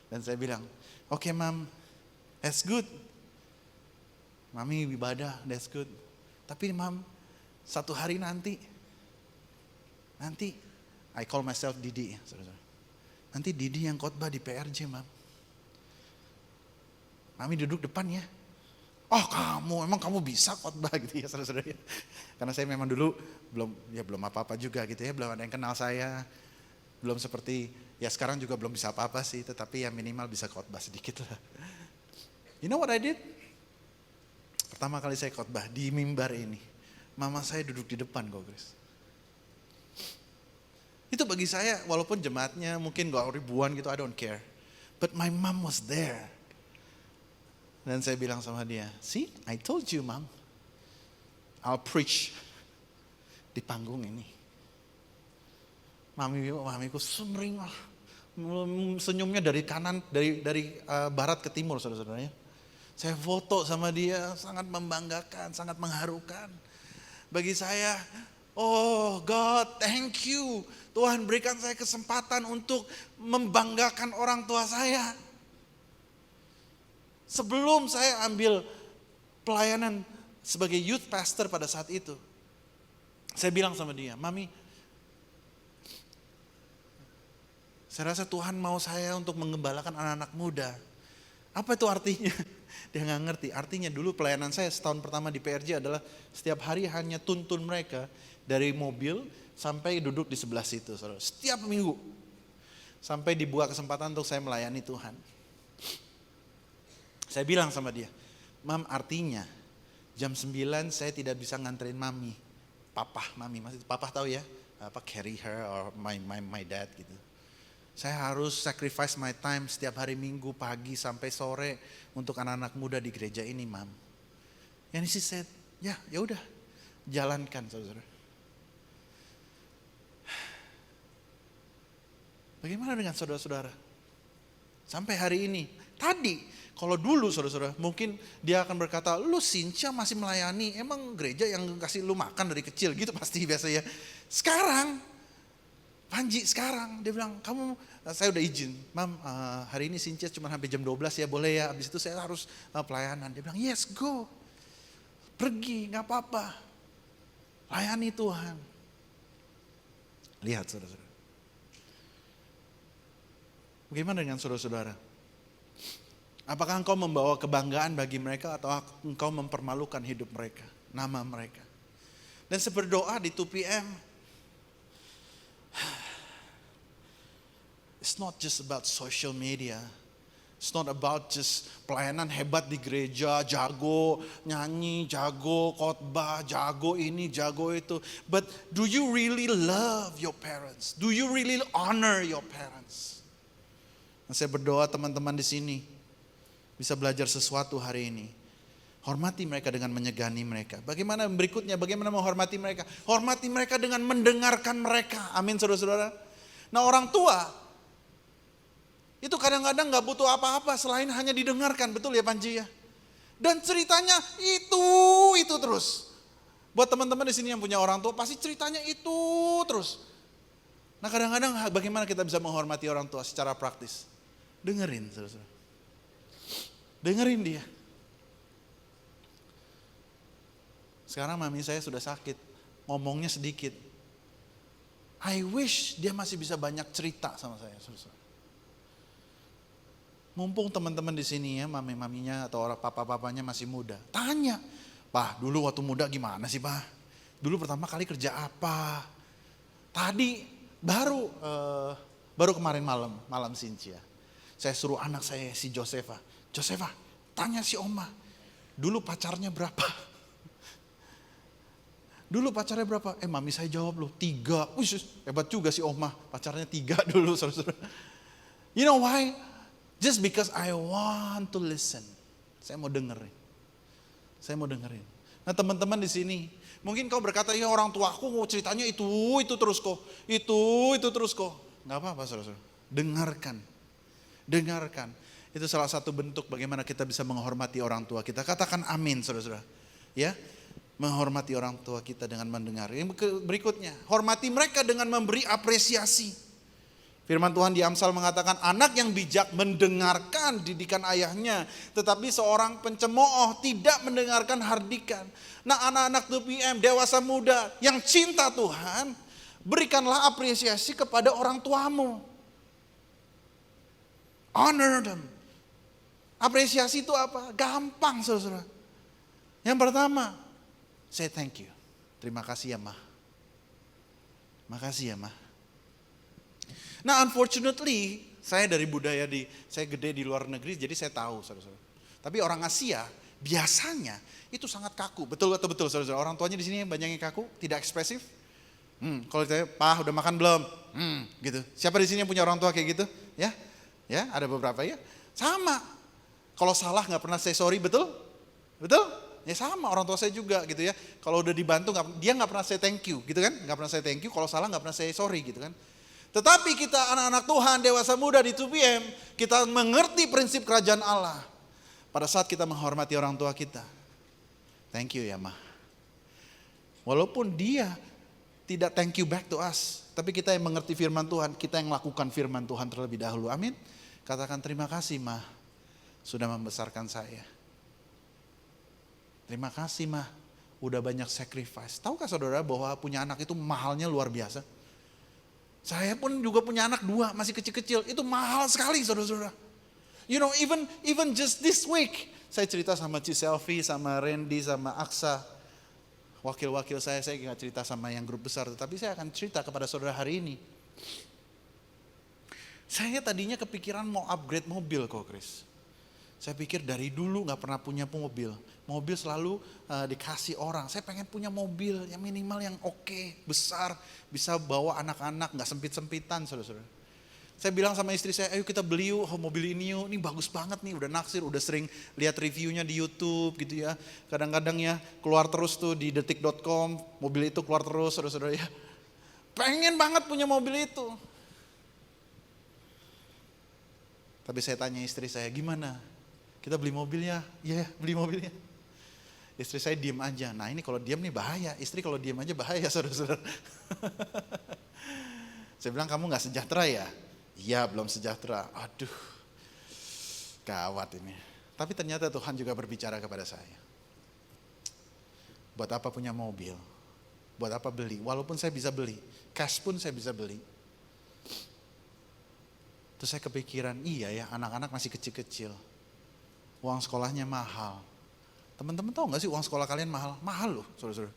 Dan saya bilang, oke, mam, that's good. Mami ibadah, that's good. Tapi Mam, satu hari nanti, I call myself Didi, saudara. Nanti Didi yang khotbah di PRJ, Mam. Mami duduk depan ya. Oh emang kamu bisa khotbah gitu ya saudara-saudara. Karena saya memang dulu belum apa-apa juga gitu ya, belum ada yang kenal saya. Belum seperti, ya sekarang juga belum bisa apa-apa sih, tetapi ya minimal bisa khotbah sedikit lah. You know what I did? Pertama kali saya khotbah di mimbar ini, mama saya duduk di depan kok, Grace. Itu bagi saya, walaupun jemaatnya mungkin gak ribuan gitu, I don't care. But my mom was there. Dan saya bilang sama dia, see, I told you, Mom, I'll preach di panggung ini. Mamiku sumring lah, senyumnya dari kanan, dari barat ke timur, saudara-saudaranya. Saya foto sama dia, sangat membanggakan, sangat mengharukan. Bagi saya, oh God, thank you. Tuhan berikan saya kesempatan untuk membanggakan orang tua saya. Sebelum saya ambil pelayanan sebagai youth pastor pada saat itu, saya bilang sama dia, Mami, saya rasa Tuhan mau saya untuk mengembalakan anak-anak muda. Apa itu artinya? Dia nggak ngerti. Artinya dulu pelayanan saya setahun pertama di PRJ adalah setiap hari hanya tuntun mereka dari mobil sampai duduk di sebelah situ. Setiap minggu. Sampai dibuka kesempatan untuk saya melayani Tuhan. Saya bilang sama dia, Mam, artinya jam 9 saya tidak bisa nganterin Mami. Mami, maksudnya Papa tahu ya, carry her or my dad gitu. Saya harus sacrifice my time setiap hari Minggu pagi sampai sore untuk anak-anak muda di gereja ini, Mam. And she said, ya udah, jalankan, saudara. Bagaimana dengan saudara-saudara? Sampai hari ini, tadi kalau dulu saudara-saudara, mungkin dia akan berkata, lu Sincia masih melayani, emang gereja yang kasih lu makan dari kecil gitu pasti biasa ya. Sekarang, Panji sekarang, dia bilang, saya udah izin, Mam hari ini Sincia cuma sampai jam 12 ya, boleh ya, habis itu saya harus pelayanan. Dia bilang, yes go, pergi gak apa-apa, layani Tuhan. Lihat saudara-saudara. Bagaimana dengan saudara-saudara? Apakah engkau membawa kebanggaan bagi mereka atau engkau mempermalukan hidup mereka, nama mereka? Dan saya berdoa di 2PM, it's not just about social media. It's not about just pelayanan hebat di gereja, jago nyanyi, jago khotbah, jago ini, jago itu. But do you really love your parents? Do you really honor your parents? Dan saya berdoa teman-teman di sini bisa belajar sesuatu hari ini. Hormati mereka dengan menyegani mereka. Bagaimana berikutnya, bagaimana menghormati mereka? Hormati mereka dengan mendengarkan mereka. Amin saudara-saudara. Nah orang tua, itu kadang-kadang gak butuh apa-apa selain hanya didengarkan. Betul ya Panji ya? Dan ceritanya itu terus. Buat teman-teman di sini yang punya orang tua, pasti ceritanya itu terus. Nah kadang-kadang bagaimana kita bisa menghormati orang tua secara praktis? Dengerin saudara-saudara. Dengerin dia. Sekarang mami saya sudah sakit, ngomongnya sedikit. I wish dia masih bisa banyak cerita sama saya. Mumpung teman-teman di sini ya, mami-maminya atau orang papa-papanya masih muda. Tanya, Pak dulu waktu muda gimana sih Pak? Dulu pertama kali kerja apa? Tadi baru kemarin malam Sincia. Saya suruh anak saya si Josefa, tanya si Oma, dulu pacarnya berapa? Mami saya jawab loh 3. Wih, hebat juga si Oma, pacarnya 3 dulu saudara-saudara. You know why? Just because I want to listen. Saya mau dengerin. Nah teman-teman di sini, mungkin kau berkata, ya orang tuaku mau ceritanya itu terus kok. Itu terus kok. Gak apa-apa saudara-saudara. Dengarkan. Itu salah satu bentuk bagaimana kita bisa menghormati orang tua kita. Katakan amin saudara-saudara. Ya, menghormati orang tua kita dengan mendengar. Yang berikutnya, hormati mereka dengan memberi apresiasi. Firman Tuhan di Amsal mengatakan anak yang bijak mendengarkan didikan ayahnya. Tetapi seorang pencemooh tidak mendengarkan hardikan. Nah anak-anak 2PM, dewasa muda yang cinta Tuhan, berikanlah apresiasi kepada orang tuamu. Honor them. Apresiasi itu apa? Gampang saudara. Yang pertama, say thank you. Terima kasih ya Ma. Makasih ya Ma. Nah unfortunately, saya dari budaya saya gede di luar negeri jadi saya tahu saudara-saudara. Tapi orang Asia biasanya itu sangat kaku. Betul atau betul saudara-saudara? Orang tuanya di sini banyak yang kaku, tidak ekspresif. Kalau ditanya, "Pak, udah makan belum?" Gitu. Siapa di sini yang punya orang tua kayak gitu? Ya, ada beberapa ya. Sama. Kalau salah nggak pernah say sorry, betul? Betul? Ya sama, orang tua saya juga gitu ya. Kalau udah dibantu, dia nggak pernah say thank you gitu kan? Nggak pernah say thank you. Kalau salah nggak pernah say sorry gitu kan? Tetapi kita anak-anak Tuhan, dewasa muda di 2PM, kita mengerti prinsip kerajaan Allah. Pada saat kita menghormati orang tua kita. Thank you ya Ma. Walaupun dia tidak thank you back to us. Tapi kita yang mengerti firman Tuhan, kita yang lakukan firman Tuhan terlebih dahulu. Amin. Katakan terima kasih Ma, sudah membesarkan saya. Terima kasih Ma, udah banyak sacrifice. Tahukah saudara bahwa punya anak itu mahalnya luar biasa? Saya pun juga punya anak 2, masih kecil-kecil. Itu mahal sekali saudara-saudara. You know, even just this week. Saya cerita sama Ci Selfie, sama Randy, sama Aksa. Wakil-wakil saya nggak cerita sama yang grup besar. Tetapi saya akan cerita kepada saudara hari ini. Saya tadinya kepikiran mau upgrade mobil kok Chris. Saya pikir dari dulu gak pernah punya mobil. Mobil selalu dikasih orang. Saya pengen punya mobil yang minimal yang oke, besar. Bisa bawa anak-anak, gak sempit-sempitan saudara-saudara. Saya bilang sama istri saya, ayo kita beli yuk mobil ini yuk. Ini bagus banget nih, udah naksir, udah sering lihat reviewnya di YouTube gitu ya. Kadang-kadang ya keluar terus tuh di detik.com, mobil itu keluar terus saudara-saudara ya. Pengen banget punya mobil itu. Tapi saya tanya istri saya, gimana? Kita beli mobilnya? Iya, beli mobilnya. Istri saya diem aja. Nah ini kalau diem nih bahaya. Istri kalau diem aja bahaya saudara-saudara. Saya bilang kamu gak sejahtera ya? Iya belum sejahtera. Aduh, gawat ini. Tapi ternyata Tuhan juga berbicara kepada saya. Buat apa punya mobil? Buat apa beli? Walaupun saya bisa beli. Cash pun saya bisa beli. Terus saya kepikiran, iya ya anak-anak masih kecil-kecil. Uang sekolahnya mahal. Teman-teman tahu gak sih uang sekolah kalian mahal? Mahal loh saudara-saudara.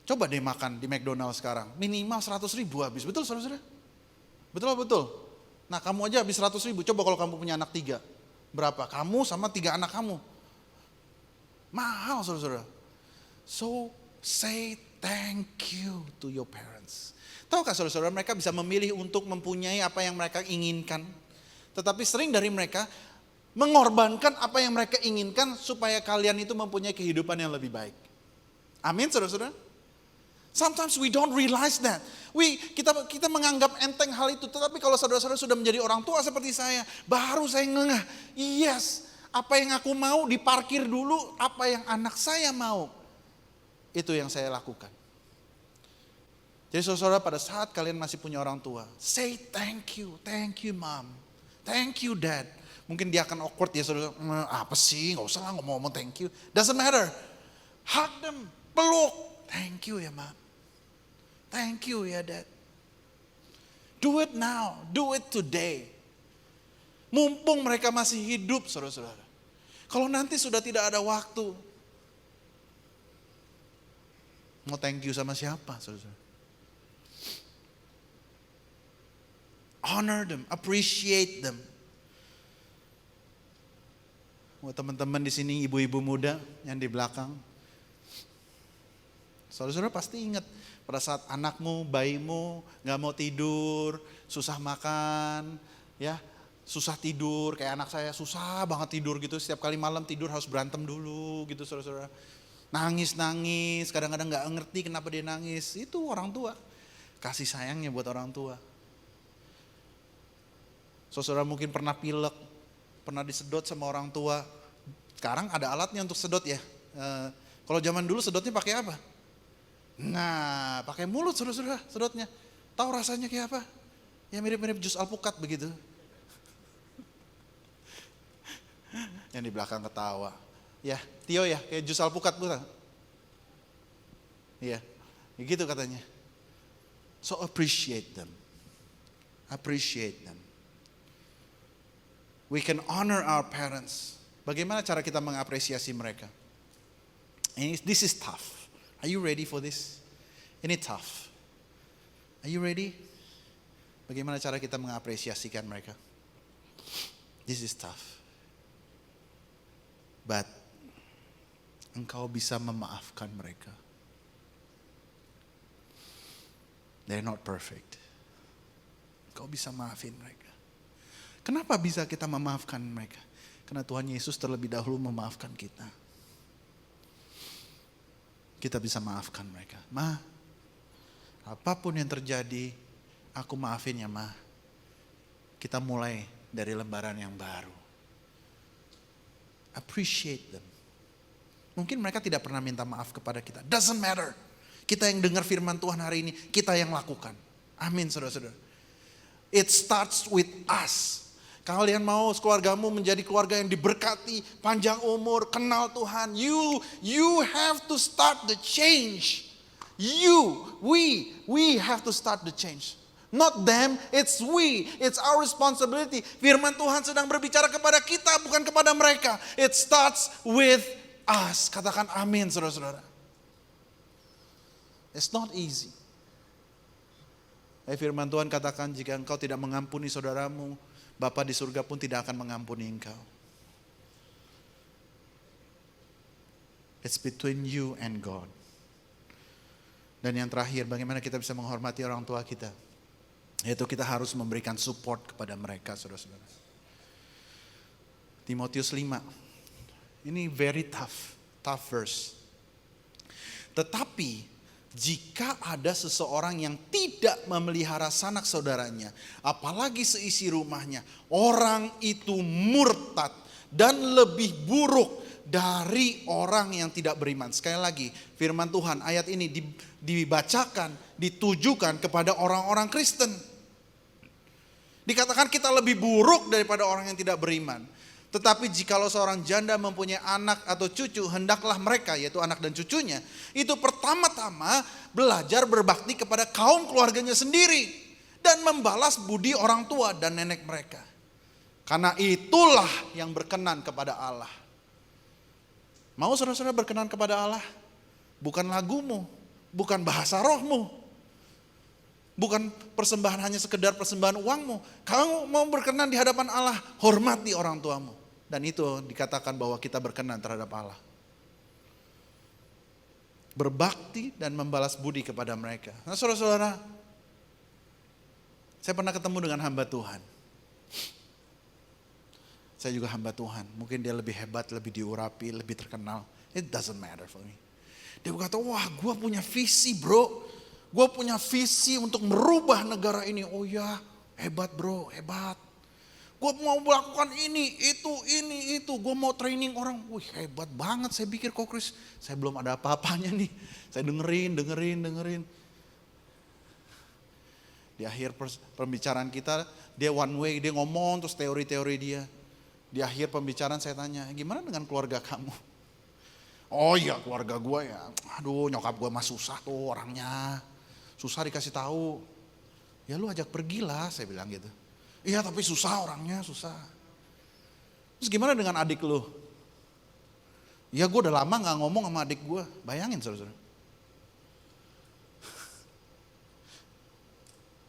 Coba deh makan di McDonald's sekarang. Minimal 100.000 habis. Betul saudara-saudara? Betul. Nah kamu aja habis 100.000. Coba kalau kamu punya anak 3. Berapa? Kamu sama 3 anak kamu. Mahal saudara-saudara. So say thank you to your parents. Tahukah saudara-saudara mereka bisa memilih untuk mempunyai apa yang mereka inginkan. Tetapi sering dari mereka mengorbankan apa yang mereka inginkan supaya kalian itu mempunyai kehidupan yang lebih baik. Amin saudara-saudara. Sometimes we don't realize that. Kita menganggap enteng hal itu. Tetapi kalau saudara-saudara sudah menjadi orang tua seperti saya, baru saya ngeh. Yes, apa yang aku mau diparkir dulu, apa yang anak saya mau. Itu yang saya lakukan. Jadi saudara pada saat kalian masih punya orang tua, say thank you mom, thank you dad. Mungkin dia akan awkward ya saudara, apa sih gak usah lah ngomong thank you. Doesn't matter, hug them, peluk, thank you ya mom, thank you ya dad. Do it now, do it today. Mumpung mereka masih hidup saudara-saudara. Kalau nanti sudah tidak ada waktu, mau thank you sama siapa saudara-saudara? Honor them, appreciate them. Buat teman-teman di sini ibu-ibu muda yang di belakang, saudara-saudara pasti ingat pada saat anakmu, bayimu nggak mau tidur, susah makan, ya susah tidur. Kayak anak saya susah banget tidur gitu. Setiap kali malam tidur harus berantem dulu gitu saudara-saudara. Nangis, kadang-kadang nggak ngerti kenapa dia nangis. Itu orang tua, kasih sayangnya buat orang tua. Saudara mungkin pernah pilek, pernah disedot sama orang tua. Sekarang ada alatnya untuk sedot ya. Kalau zaman dulu sedotnya pakai apa? Nah, pakai mulut saudara-saudara sedotnya. Tahu rasanya kayak apa? Ya mirip-mirip jus alpukat begitu. Yang di belakang ketawa. Ya, Tio ya, kayak jus alpukat bukan? Iya, ya gitu katanya. So appreciate them. Appreciate them. We can honor our parents. Bagaimana cara kita mengapresiasi mereka? This is tough. Are you ready for this? Ini tough. Are you ready? Bagaimana cara kita mengapresiasikan mereka? This is tough. But engkau bisa memaafkan mereka. They're not perfect. Engkau bisa maafin mereka. Kenapa bisa kita memaafkan mereka? Karena Tuhan Yesus terlebih dahulu memaafkan kita. Kita bisa maafkan mereka. Ma, apapun yang terjadi, aku maafin ya ma. Kita mulai dari lembaran yang baru. Appreciate them. Mungkin mereka tidak pernah minta maaf kepada kita. Doesn't matter. Kita yang dengar firman Tuhan hari ini, kita yang lakukan. Amin saudara-saudara. It starts with us. Kalian mau keluargamu menjadi keluarga yang diberkati, panjang umur, kenal Tuhan. You have to start the change. We have to start the change. Not them, it's we. It's our responsibility. Firman Tuhan sedang berbicara kepada kita, bukan kepada mereka. It starts with us. Katakan amin saudara-saudara. It's not easy. Firman Tuhan katakan jika engkau tidak mengampuni saudaramu, Bapa di surga pun tidak akan mengampuni engkau. It's between you and God. Dan yang terakhir, bagaimana kita bisa menghormati orang tua kita? Yaitu kita harus memberikan support kepada mereka, saudara-saudara. Timotius 5. Ini very tough verse. Tetapi jika ada seseorang yang tidak memelihara sanak saudaranya, apalagi seisi rumahnya, orang itu murtad dan lebih buruk dari orang yang tidak beriman. Sekali lagi, firman Tuhan ayat ini dibacakan, ditujukan kepada orang-orang Kristen. Dikatakan kita lebih buruk daripada orang yang tidak beriman. Tetapi jikalau seorang janda mempunyai anak atau cucu, hendaklah mereka, yaitu anak dan cucunya, itu pertama-tama belajar berbakti kepada kaum keluarganya sendiri. Dan membalas budi orang tua dan nenek mereka. Karena itulah yang berkenan kepada Allah. Mau saudara-saudara berkenan kepada Allah? Bukan lagumu, bukan bahasa rohmu. Bukan persembahan hanya sekedar persembahan uangmu. Kalau mau berkenan di hadapan Allah, hormati orang tuamu. Dan itu dikatakan bahwa kita berkenan terhadap Allah. Berbakti dan membalas budi kepada mereka. Nah saudara-saudara, saya pernah ketemu dengan hamba Tuhan. Saya juga hamba Tuhan. Mungkin dia lebih hebat, lebih diurapi, lebih terkenal. It doesn't matter for me. Dia berkata, wah gue punya visi bro. Gue punya visi untuk merubah negara ini. Oh ya, hebat bro, hebat. Gue mau melakukan ini, itu. Gue mau training orang. Wih hebat banget, saya pikir kok Chris. Saya belum ada apa-apanya nih. Saya dengerin. Di akhir pembicaraan kita, dia one way, dia ngomong terus teori-teori dia. Di akhir pembicaraan saya tanya, gimana dengan keluarga kamu? Oh iya keluarga gue ya, aduh nyokap gue mah susah tuh orangnya. Susah dikasih tahu. Ya lu ajak pergilah, saya bilang gitu. Iya tapi susah orangnya, susah. Terus gimana dengan adik lu? Ya gue udah lama gak ngomong sama adik gue. Bayangin saudara-saudara.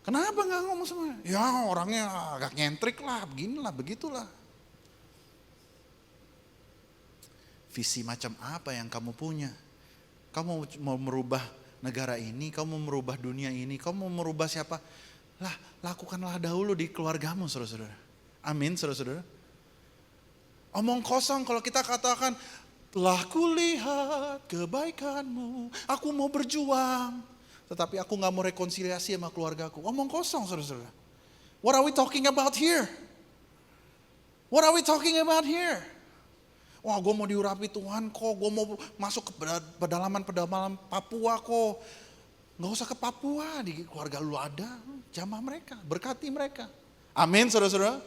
Kenapa gak ngomong sama? Ya orangnya agak nyentrik lah, beginilah, begitulah. Visi macam apa yang kamu punya? Kamu mau merubah negara ini, kamu mau merubah dunia ini, kamu mau merubah siapa? Lah, lakukanlah dahulu di keluargamu, saudara-saudara. Amin, saudara-saudara. Omong kosong kalau kita katakan, telah kulihat kebaikanmu, aku mau berjuang, tetapi aku gak mau rekonsiliasi sama keluargaku. Omong kosong, saudara-saudara. What are we talking about here? What are we talking about here? Wah gue mau diurapi Tuhan kok, gue mau masuk ke pedalaman Papua kok. Nggak usah ke Papua, di keluarga lu ada, jamah mereka, berkati mereka. Amin saudara-saudara.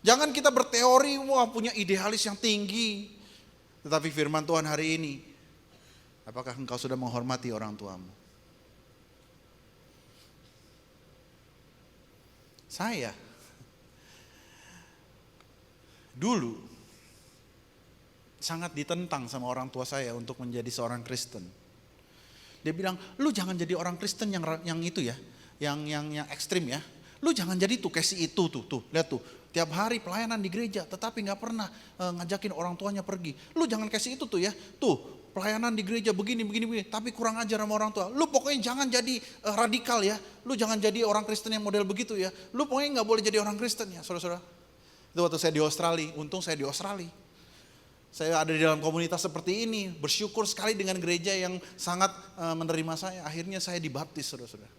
Jangan kita berteori, wah punya idealis yang tinggi. Tetapi firman Tuhan hari ini, apakah engkau sudah menghormati orang tuamu? Saya dulu sangat ditentang sama orang tua saya untuk menjadi seorang Kristen. Dia bilang, lu jangan jadi orang Kristen yang itu ya, yang ekstrim ya. Lu jangan jadi tuh kayak si itu tuh, lihat tuh. Tiap hari pelayanan di gereja, tetapi gak pernah ngajakin orang tuanya pergi. Lu jangan kasih itu tuh ya, tuh pelayanan di gereja begini, tapi kurang ajar sama orang tua. Lu pokoknya jangan jadi radikal ya, lu jangan jadi orang Kristen yang model begitu ya. Lu pokoknya gak boleh jadi orang Kristen ya, saudara-saudara. Itu waktu saya di Australia, untung saya di Australia. Saya ada di dalam komunitas seperti ini, bersyukur sekali dengan gereja yang sangat menerima saya. Akhirnya saya dibaptis, saudara-saudara.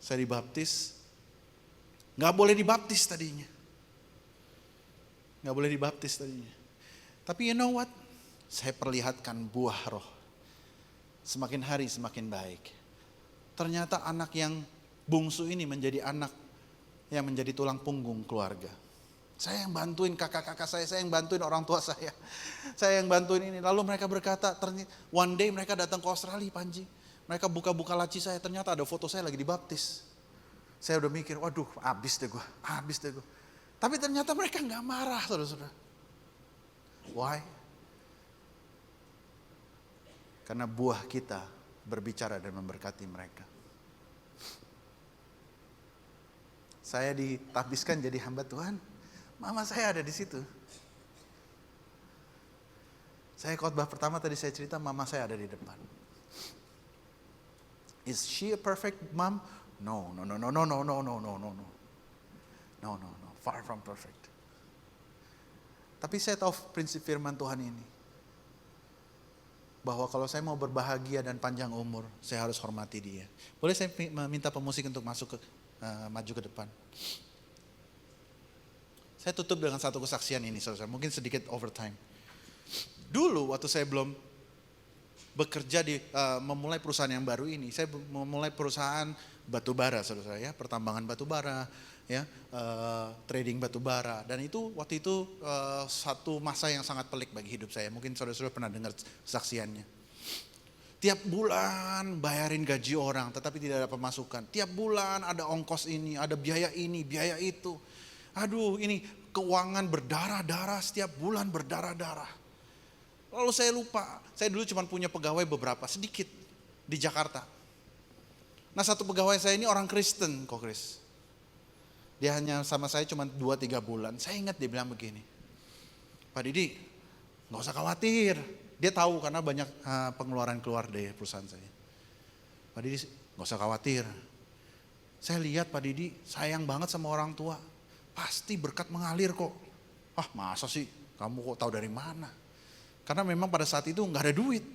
Saya dibaptis, gak boleh dibaptis tadinya. Gak boleh dibaptis tadinya. Tapi you know what? Saya perlihatkan buah roh. Semakin hari semakin baik. Ternyata anak yang bungsu ini menjadi anak yang menjadi tulang punggung keluarga. Saya yang bantuin kakak-kakak saya yang bantuin orang tua saya. Saya yang bantuin ini. Lalu mereka berkata, one day mereka datang ke Australia, Panji. Mereka buka-buka laci saya, ternyata ada foto saya lagi dibaptis. Saya udah mikir, waduh habis deh gue. Tapi ternyata mereka gak marah, saudara-saudara. Why? Karena buah kita berbicara dan memberkati mereka. Saya ditabiskan jadi hamba Tuhan. Mama saya ada di situ. Saya khotbah pertama tadi saya cerita, mama saya ada di depan. Is she a perfect mom? No. Far from perfect. Tapi saya tahu prinsip firman Tuhan ini. Bahwa kalau saya mau berbahagia dan panjang umur, saya harus hormati dia. Boleh saya minta pemusik untuk masuk maju ke depan. Saya tutup dengan satu kesaksian ini, saudara. Mungkin sedikit overtime. Dulu waktu saya belum bekerja memulai perusahaan yang baru ini, saya memulai perusahaan batubara, saudara ya, pertambangan batubara, ya, trading batubara, dan itu waktu itu satu masa yang sangat pelik bagi hidup saya. Mungkin saudara-saudara pernah dengar kesaksiannya. Tiap bulan bayarin gaji orang, tetapi tidak ada pemasukan. Tiap bulan ada ongkos ini, ada biaya ini, biaya itu. Aduh, ini keuangan berdarah-darah, setiap bulan berdarah-darah. Lalu saya lupa, saya dulu cuma punya pegawai beberapa, sedikit di Jakarta. Nah, satu pegawai saya ini orang Kristen kok, Chris. Dia hanya sama saya cuma 2-3 bulan. Saya ingat dia bilang begini, Pak Didi, gak usah khawatir. Dia tahu karena banyak pengeluaran keluar dari perusahaan saya. Pak Didi, gak usah khawatir. Saya lihat Pak Didi sayang banget sama orang tua. Pasti berkat mengalir kok. Ah, masa sih kamu kok tahu dari mana? Karena memang pada saat itu gak ada duit.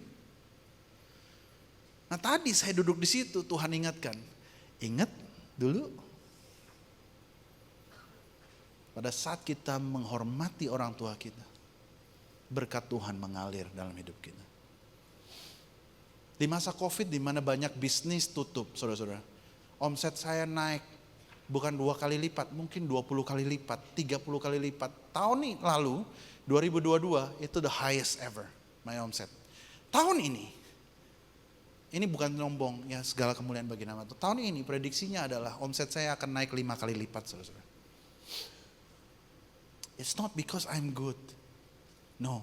Nah, tadi saya duduk di situ, Tuhan ingatkan. Ingat dulu. Pada saat kita menghormati orang tua kita, berkat Tuhan mengalir dalam hidup kita. Di masa Covid, di mana banyak bisnis tutup, saudara-saudara. Omset saya naik, bukan 2 kali lipat, mungkin 20 kali lipat, 30 kali lipat. Tahun lalu, 2022, itu the highest ever, my omset. Tahun ini bukan nyombong, ya segala kemuliaan bagi nama Tuhan. Tahun ini prediksinya adalah omset saya akan naik 5 kali lipat, saudara-saudara. It's not because I'm good. No.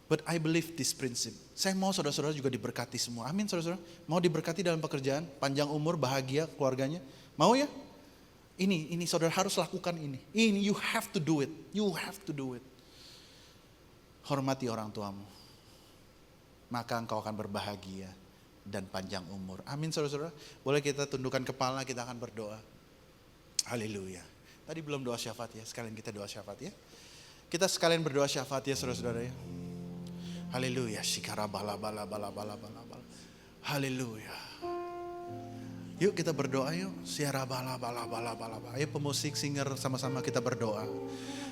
But I believe this principle. Saya mau saudara-saudara juga diberkati semua. Amin, saudara-saudara. Mau diberkati dalam pekerjaan, panjang umur, bahagia, keluarganya. Mau ya? Ini saudara harus lakukan ini. Ini you have to do it. You have to do it. Hormati orang tuamu. Maka engkau akan berbahagia dan panjang umur. Amin, saudara-saudara. Boleh kita tundukkan kepala, kita akan berdoa. Haleluya. Tadi belum doa syafaat ya, sekalian kita doa syafaat ya. Kita sekalian berdoa syafaat ya saudara-saudara ya. Haleluya. Shikara bala bala bala bala bala bala. Haleluya. Yuk kita berdoa yuk. Siara bala bala bala bala bala. Ayo pemusik singer sama-sama kita berdoa.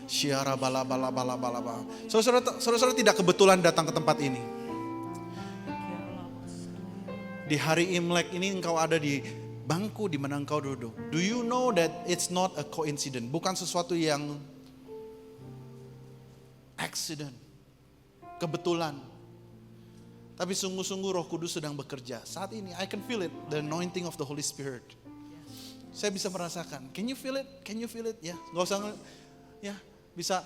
Siara bala bala bala bala bala. Saudara-saudara tidak kebetulan datang ke tempat ini. Di hari Imlek ini engkau ada di bangku di mana engkau duduk. Do you know that it's not a coincidence? Bukan sesuatu yang accident, kebetulan. Tapi sungguh-sungguh Roh Kudus sedang bekerja. Saat ini I can feel it, the anointing of the Holy Spirit. Saya bisa merasakan. Can you feel it? Can you feel it? Ya, nggak usah ya, bisa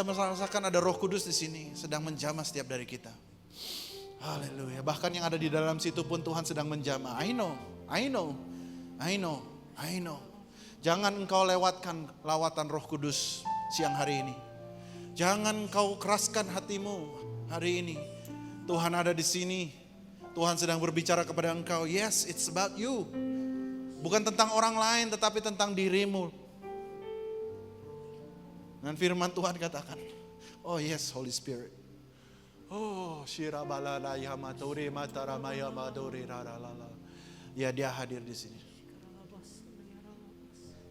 merasakan ada Roh Kudus di sini sedang menjamah setiap dari kita. Haleluya. Bahkan yang ada di dalam situ pun Tuhan sedang menjamah. I know. Jangan engkau lewatkan lawatan Roh Kudus siang hari ini. Jangan engkau keraskan hatimu hari ini. Tuhan ada di sini. Tuhan sedang berbicara kepada engkau. Yes, it's about you. Bukan tentang orang lain, tetapi tentang dirimu. Dan firman Tuhan katakan, oh yes, Holy Spirit. Oh, shirabalala yamatore mataramaya madore raralala. Ya, dia hadir di sini.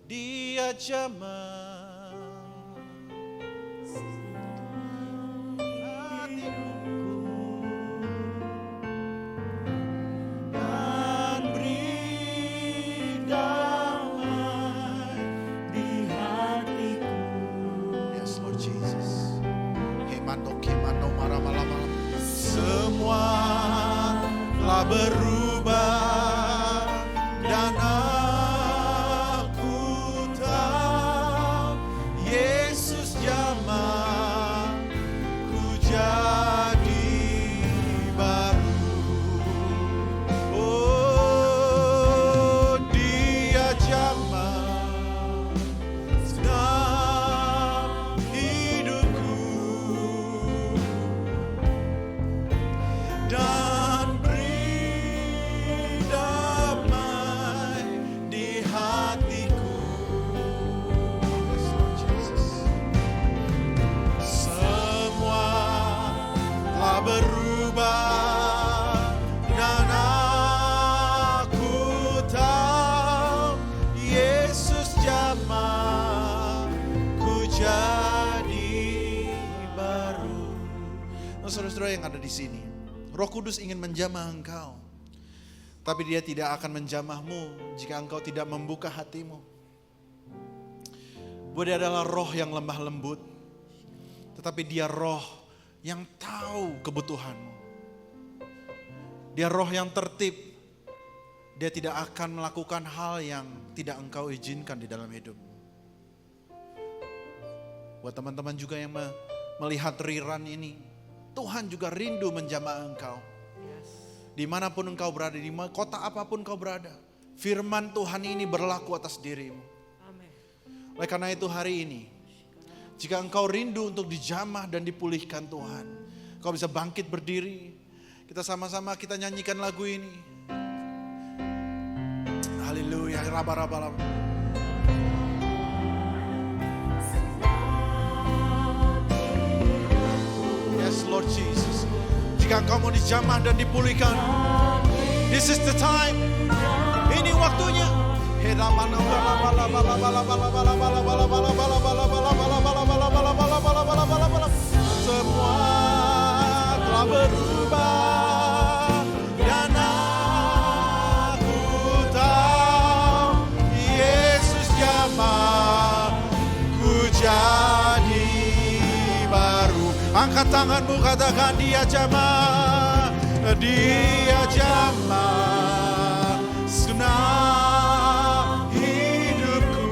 Dia jamah dan beri damai di hatiku. Yes, Lord Jesus. Hemando kemando maramalam. Semua telah berubah dan aku tahu Yesus jamah ku jadi baru. Oh, dia jamah dalam hidupku dan beri damai di hatiku. Yes, Lord Jesus. Semua telah berubah dan aku tahu Yesus jamah ku jadi baru. Nah, saudara-saudara yang ada di sini, Roh Kudus ingin menjamah engkau. Tapi dia tidak akan menjamahmu jika engkau tidak membuka hatimu. Bahwa dia adalah roh yang lemah lembut. Tetapi dia roh yang tahu kebutuhanmu. Dia roh yang tertib. Dia tidak akan melakukan hal yang tidak engkau izinkan di dalam hidup. Buat teman-teman juga yang melihat rerun ini, Tuhan juga rindu menjamah engkau. Dimanapun engkau berada, di kota apapun engkau berada, firman Tuhan ini berlaku atas dirimu. Oleh karena itu hari ini, jika engkau rindu untuk dijamah dan dipulihkan Tuhan, engkau bisa bangkit berdiri. Kita sama-sama kita nyanyikan lagu ini. Haleluya, raba-raba. Yes, Lord Jesus. Jika engkau mau dijamah dan dipulihkan, this is the time. Ini waktunya. Semua telah berubah dan aku tahu Yesus jamah ku jadi baru. Angkat tanganmu, katakan dia jamah, dia jamah senang hidupku.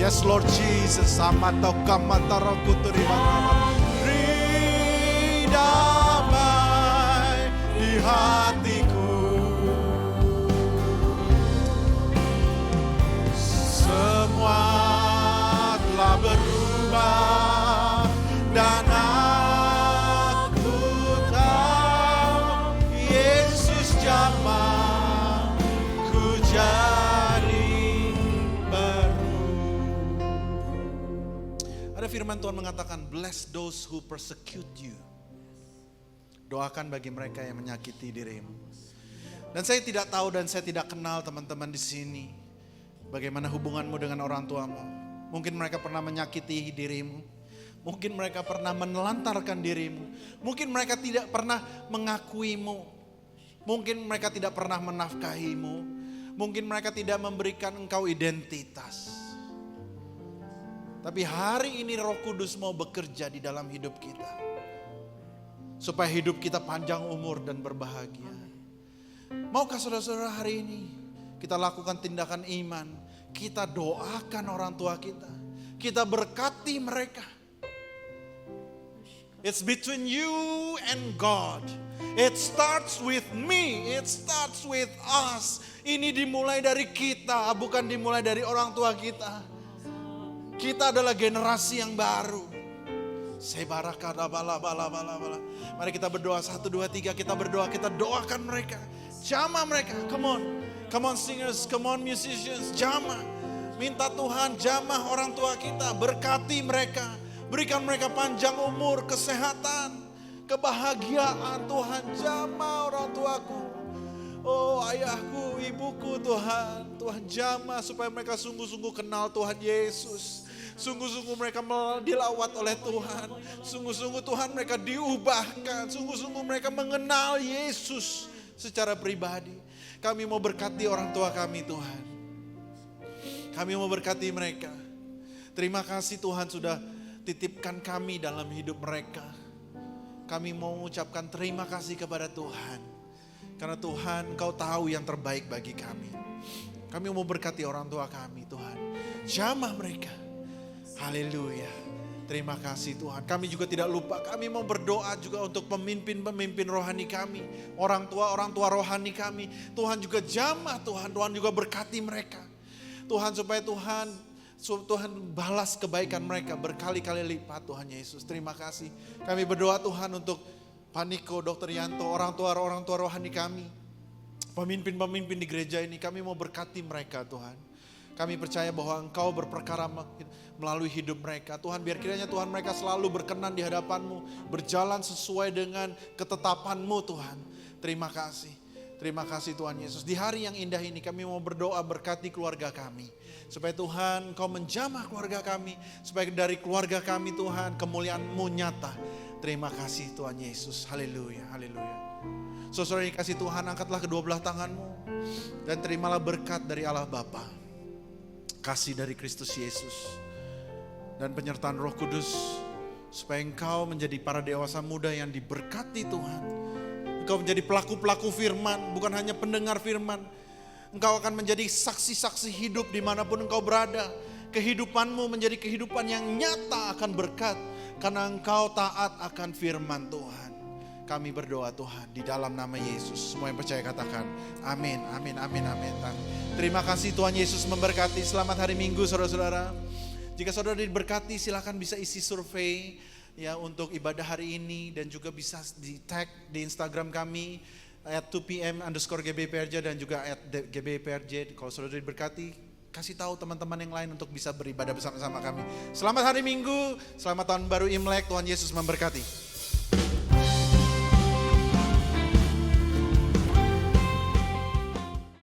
Yes Lord Jesus, sama tau kamataraku terima beri damai di hatiku. Semua telah berubah dan aku tahu Yesus jamah ku jadi baru. Ada firman Tuhan mengatakan, bless those who persecute you. Doakan bagi mereka yang menyakiti dirimu. Dan saya tidak tahu dan saya tidak kenal teman-teman di sini, bagaimana hubunganmu dengan orang tuamu. Mungkin mereka pernah menyakiti dirimu. Mungkin mereka pernah menelantarkan dirimu. Mungkin mereka tidak pernah mengakuimu. Mungkin mereka tidak pernah menafkahimu. Mungkin mereka tidak memberikan engkau identitas. Tapi hari ini Roh Kudus mau bekerja di dalam hidup kita. Supaya hidup kita panjang umur dan berbahagia. Maukah saudara-saudara hari ini kita lakukan tindakan iman. Kita doakan orang tua kita. Kita berkati mereka. It's between you and God. It starts with me. It starts with us. Ini dimulai dari kita, bukan dimulai dari orang tua kita. Kita adalah generasi yang baru. Mari kita berdoa 1, 2, 3. Kita berdoa, kita doakan mereka. Jamah mereka. Come on. Come on singers, come on musicians. Jamah. Minta Tuhan jamah orang tua kita. Berkati mereka. Berikan mereka panjang umur, kesehatan, kebahagiaan. Tuhan jamah orang tuaku. Oh ayahku, ibuku Tuhan. Tuhan jamah supaya mereka sungguh-sungguh kenal Tuhan Yesus. Sungguh-sungguh mereka dilawat oleh Tuhan. Sungguh-sungguh Tuhan mereka diubahkan. Sungguh-sungguh mereka mengenal Yesus secara pribadi. Kami mau berkati orang tua kami Tuhan. Kami mau berkati mereka. Terima kasih Tuhan sudah titipkan kami dalam hidup mereka. Kami mau mengucapkan terima kasih kepada Tuhan. Karena Tuhan Engkau tahu yang terbaik bagi kami. Kami mau berkati orang tua kami Tuhan. Jamah mereka. Haleluya. Terima kasih Tuhan. Kami juga tidak lupa. Kami mau berdoa juga untuk pemimpin-pemimpin rohani kami. Orang tua rohani kami. Tuhan juga jamah Tuhan. Tuhan juga berkati mereka. Tuhan supaya Tuhan balas kebaikan mereka berkali-kali lipat Tuhan Yesus. Terima kasih. Kami berdoa Tuhan untuk Paniko, Dr. Yanto, orang tua rohani kami. Pemimpin-pemimpin di gereja ini kami mau berkati mereka Tuhan. Kami percaya bahwa Engkau berperkara melalui hidup mereka. Tuhan biar kiranya Tuhan mereka selalu berkenan di hadapan-Mu. Berjalan sesuai dengan ketetapan-Mu Tuhan. Terima kasih. Terima kasih Tuhan Yesus. Di hari yang indah ini kami mau berdoa berkati keluarga kami. Supaya Tuhan Kau menjamah keluarga kami. Supaya dari keluarga kami Tuhan kemuliaan-Mu nyata. Terima kasih Tuhan Yesus. Haleluya, haleluya. Saudara dikasih Tuhan, angkatlah kedua belah tanganmu. Dan terimalah berkat dari Allah Bapa. Kasih dari Kristus Yesus. Dan penyertaan Roh Kudus. Supaya engkau menjadi para dewasa muda yang diberkati Tuhan. Engkau menjadi pelaku-pelaku firman, bukan hanya pendengar firman. Engkau akan menjadi saksi-saksi hidup dimanapun engkau berada. Kehidupanmu menjadi kehidupan yang nyata akan berkat. Karena engkau taat akan firman Tuhan. Kami berdoa Tuhan di dalam nama Yesus. Semua yang percaya katakan amin, amin, amin, amin. Terima kasih Tuhan Yesus memberkati. Selamat hari Minggu saudara-saudara. Jika saudara diberkati silakan bisa isi survei. Ya untuk ibadah hari ini dan juga bisa di tag di Instagram kami @2pm_gbprj dan juga @gbprj. Kalau saudara diberkati, kasih tahu teman-teman yang lain untuk bisa beribadah bersama-sama kami. Selamat hari Minggu, selamat tahun baru Imlek, Tuhan Yesus memberkati.